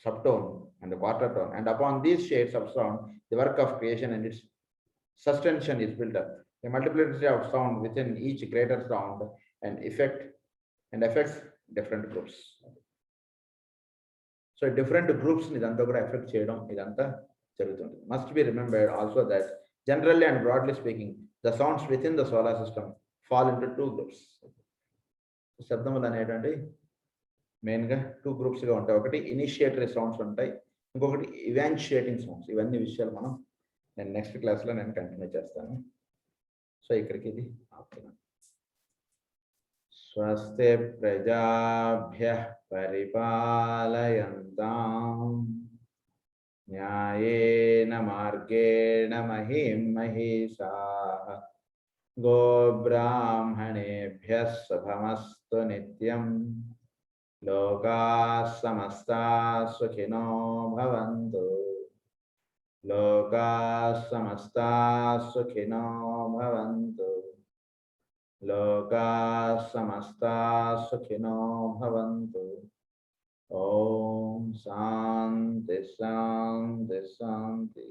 subtone, and the quarter tone, and upon these shades of sound, the work of creation and its sustention is built up. A multiplicity of sound within each greater sound and affects different groups. So different groups idanతా కూడా effect చేయడం ఇదంతా జరుగుతుంది. Must be remembered also that generally and broadly speaking, the sounds within the solar system fall into two groups. శబ్దములు అనేటువంటి మెయిన్గా 2 గ్రూప్స్గా ఉంటాయి. ఒకటి ఇనిషియేటరీ sounds ఉంటాయి, ఇంకొకటి ఇవాన్షియేటింగ్ సౌండ్స్. ఇవన్నీ విషయాలు నేను నెక్స్ట్ క్లాస్లో కంటిన్యూ చేస్తాను. సో ఇక్కడికి ఇది ఆపుతున్నాను. స్వస్తి ప్రజాభ్యః పరిపాలయంతాం న్యాయేన మార్గేణ మహీం మహీషాః గోబ్రాహ్మణేభ్యః శుభమస్తు నిత్యం. లోకాః సమస్తాః సుఖినో భవంతు. లోకాః సమస్తాః సుఖినో భవంతు. లోకాః సమస్తాః సుఖినో భవంతు. ఓం శాంతి శాంతి శాంతి.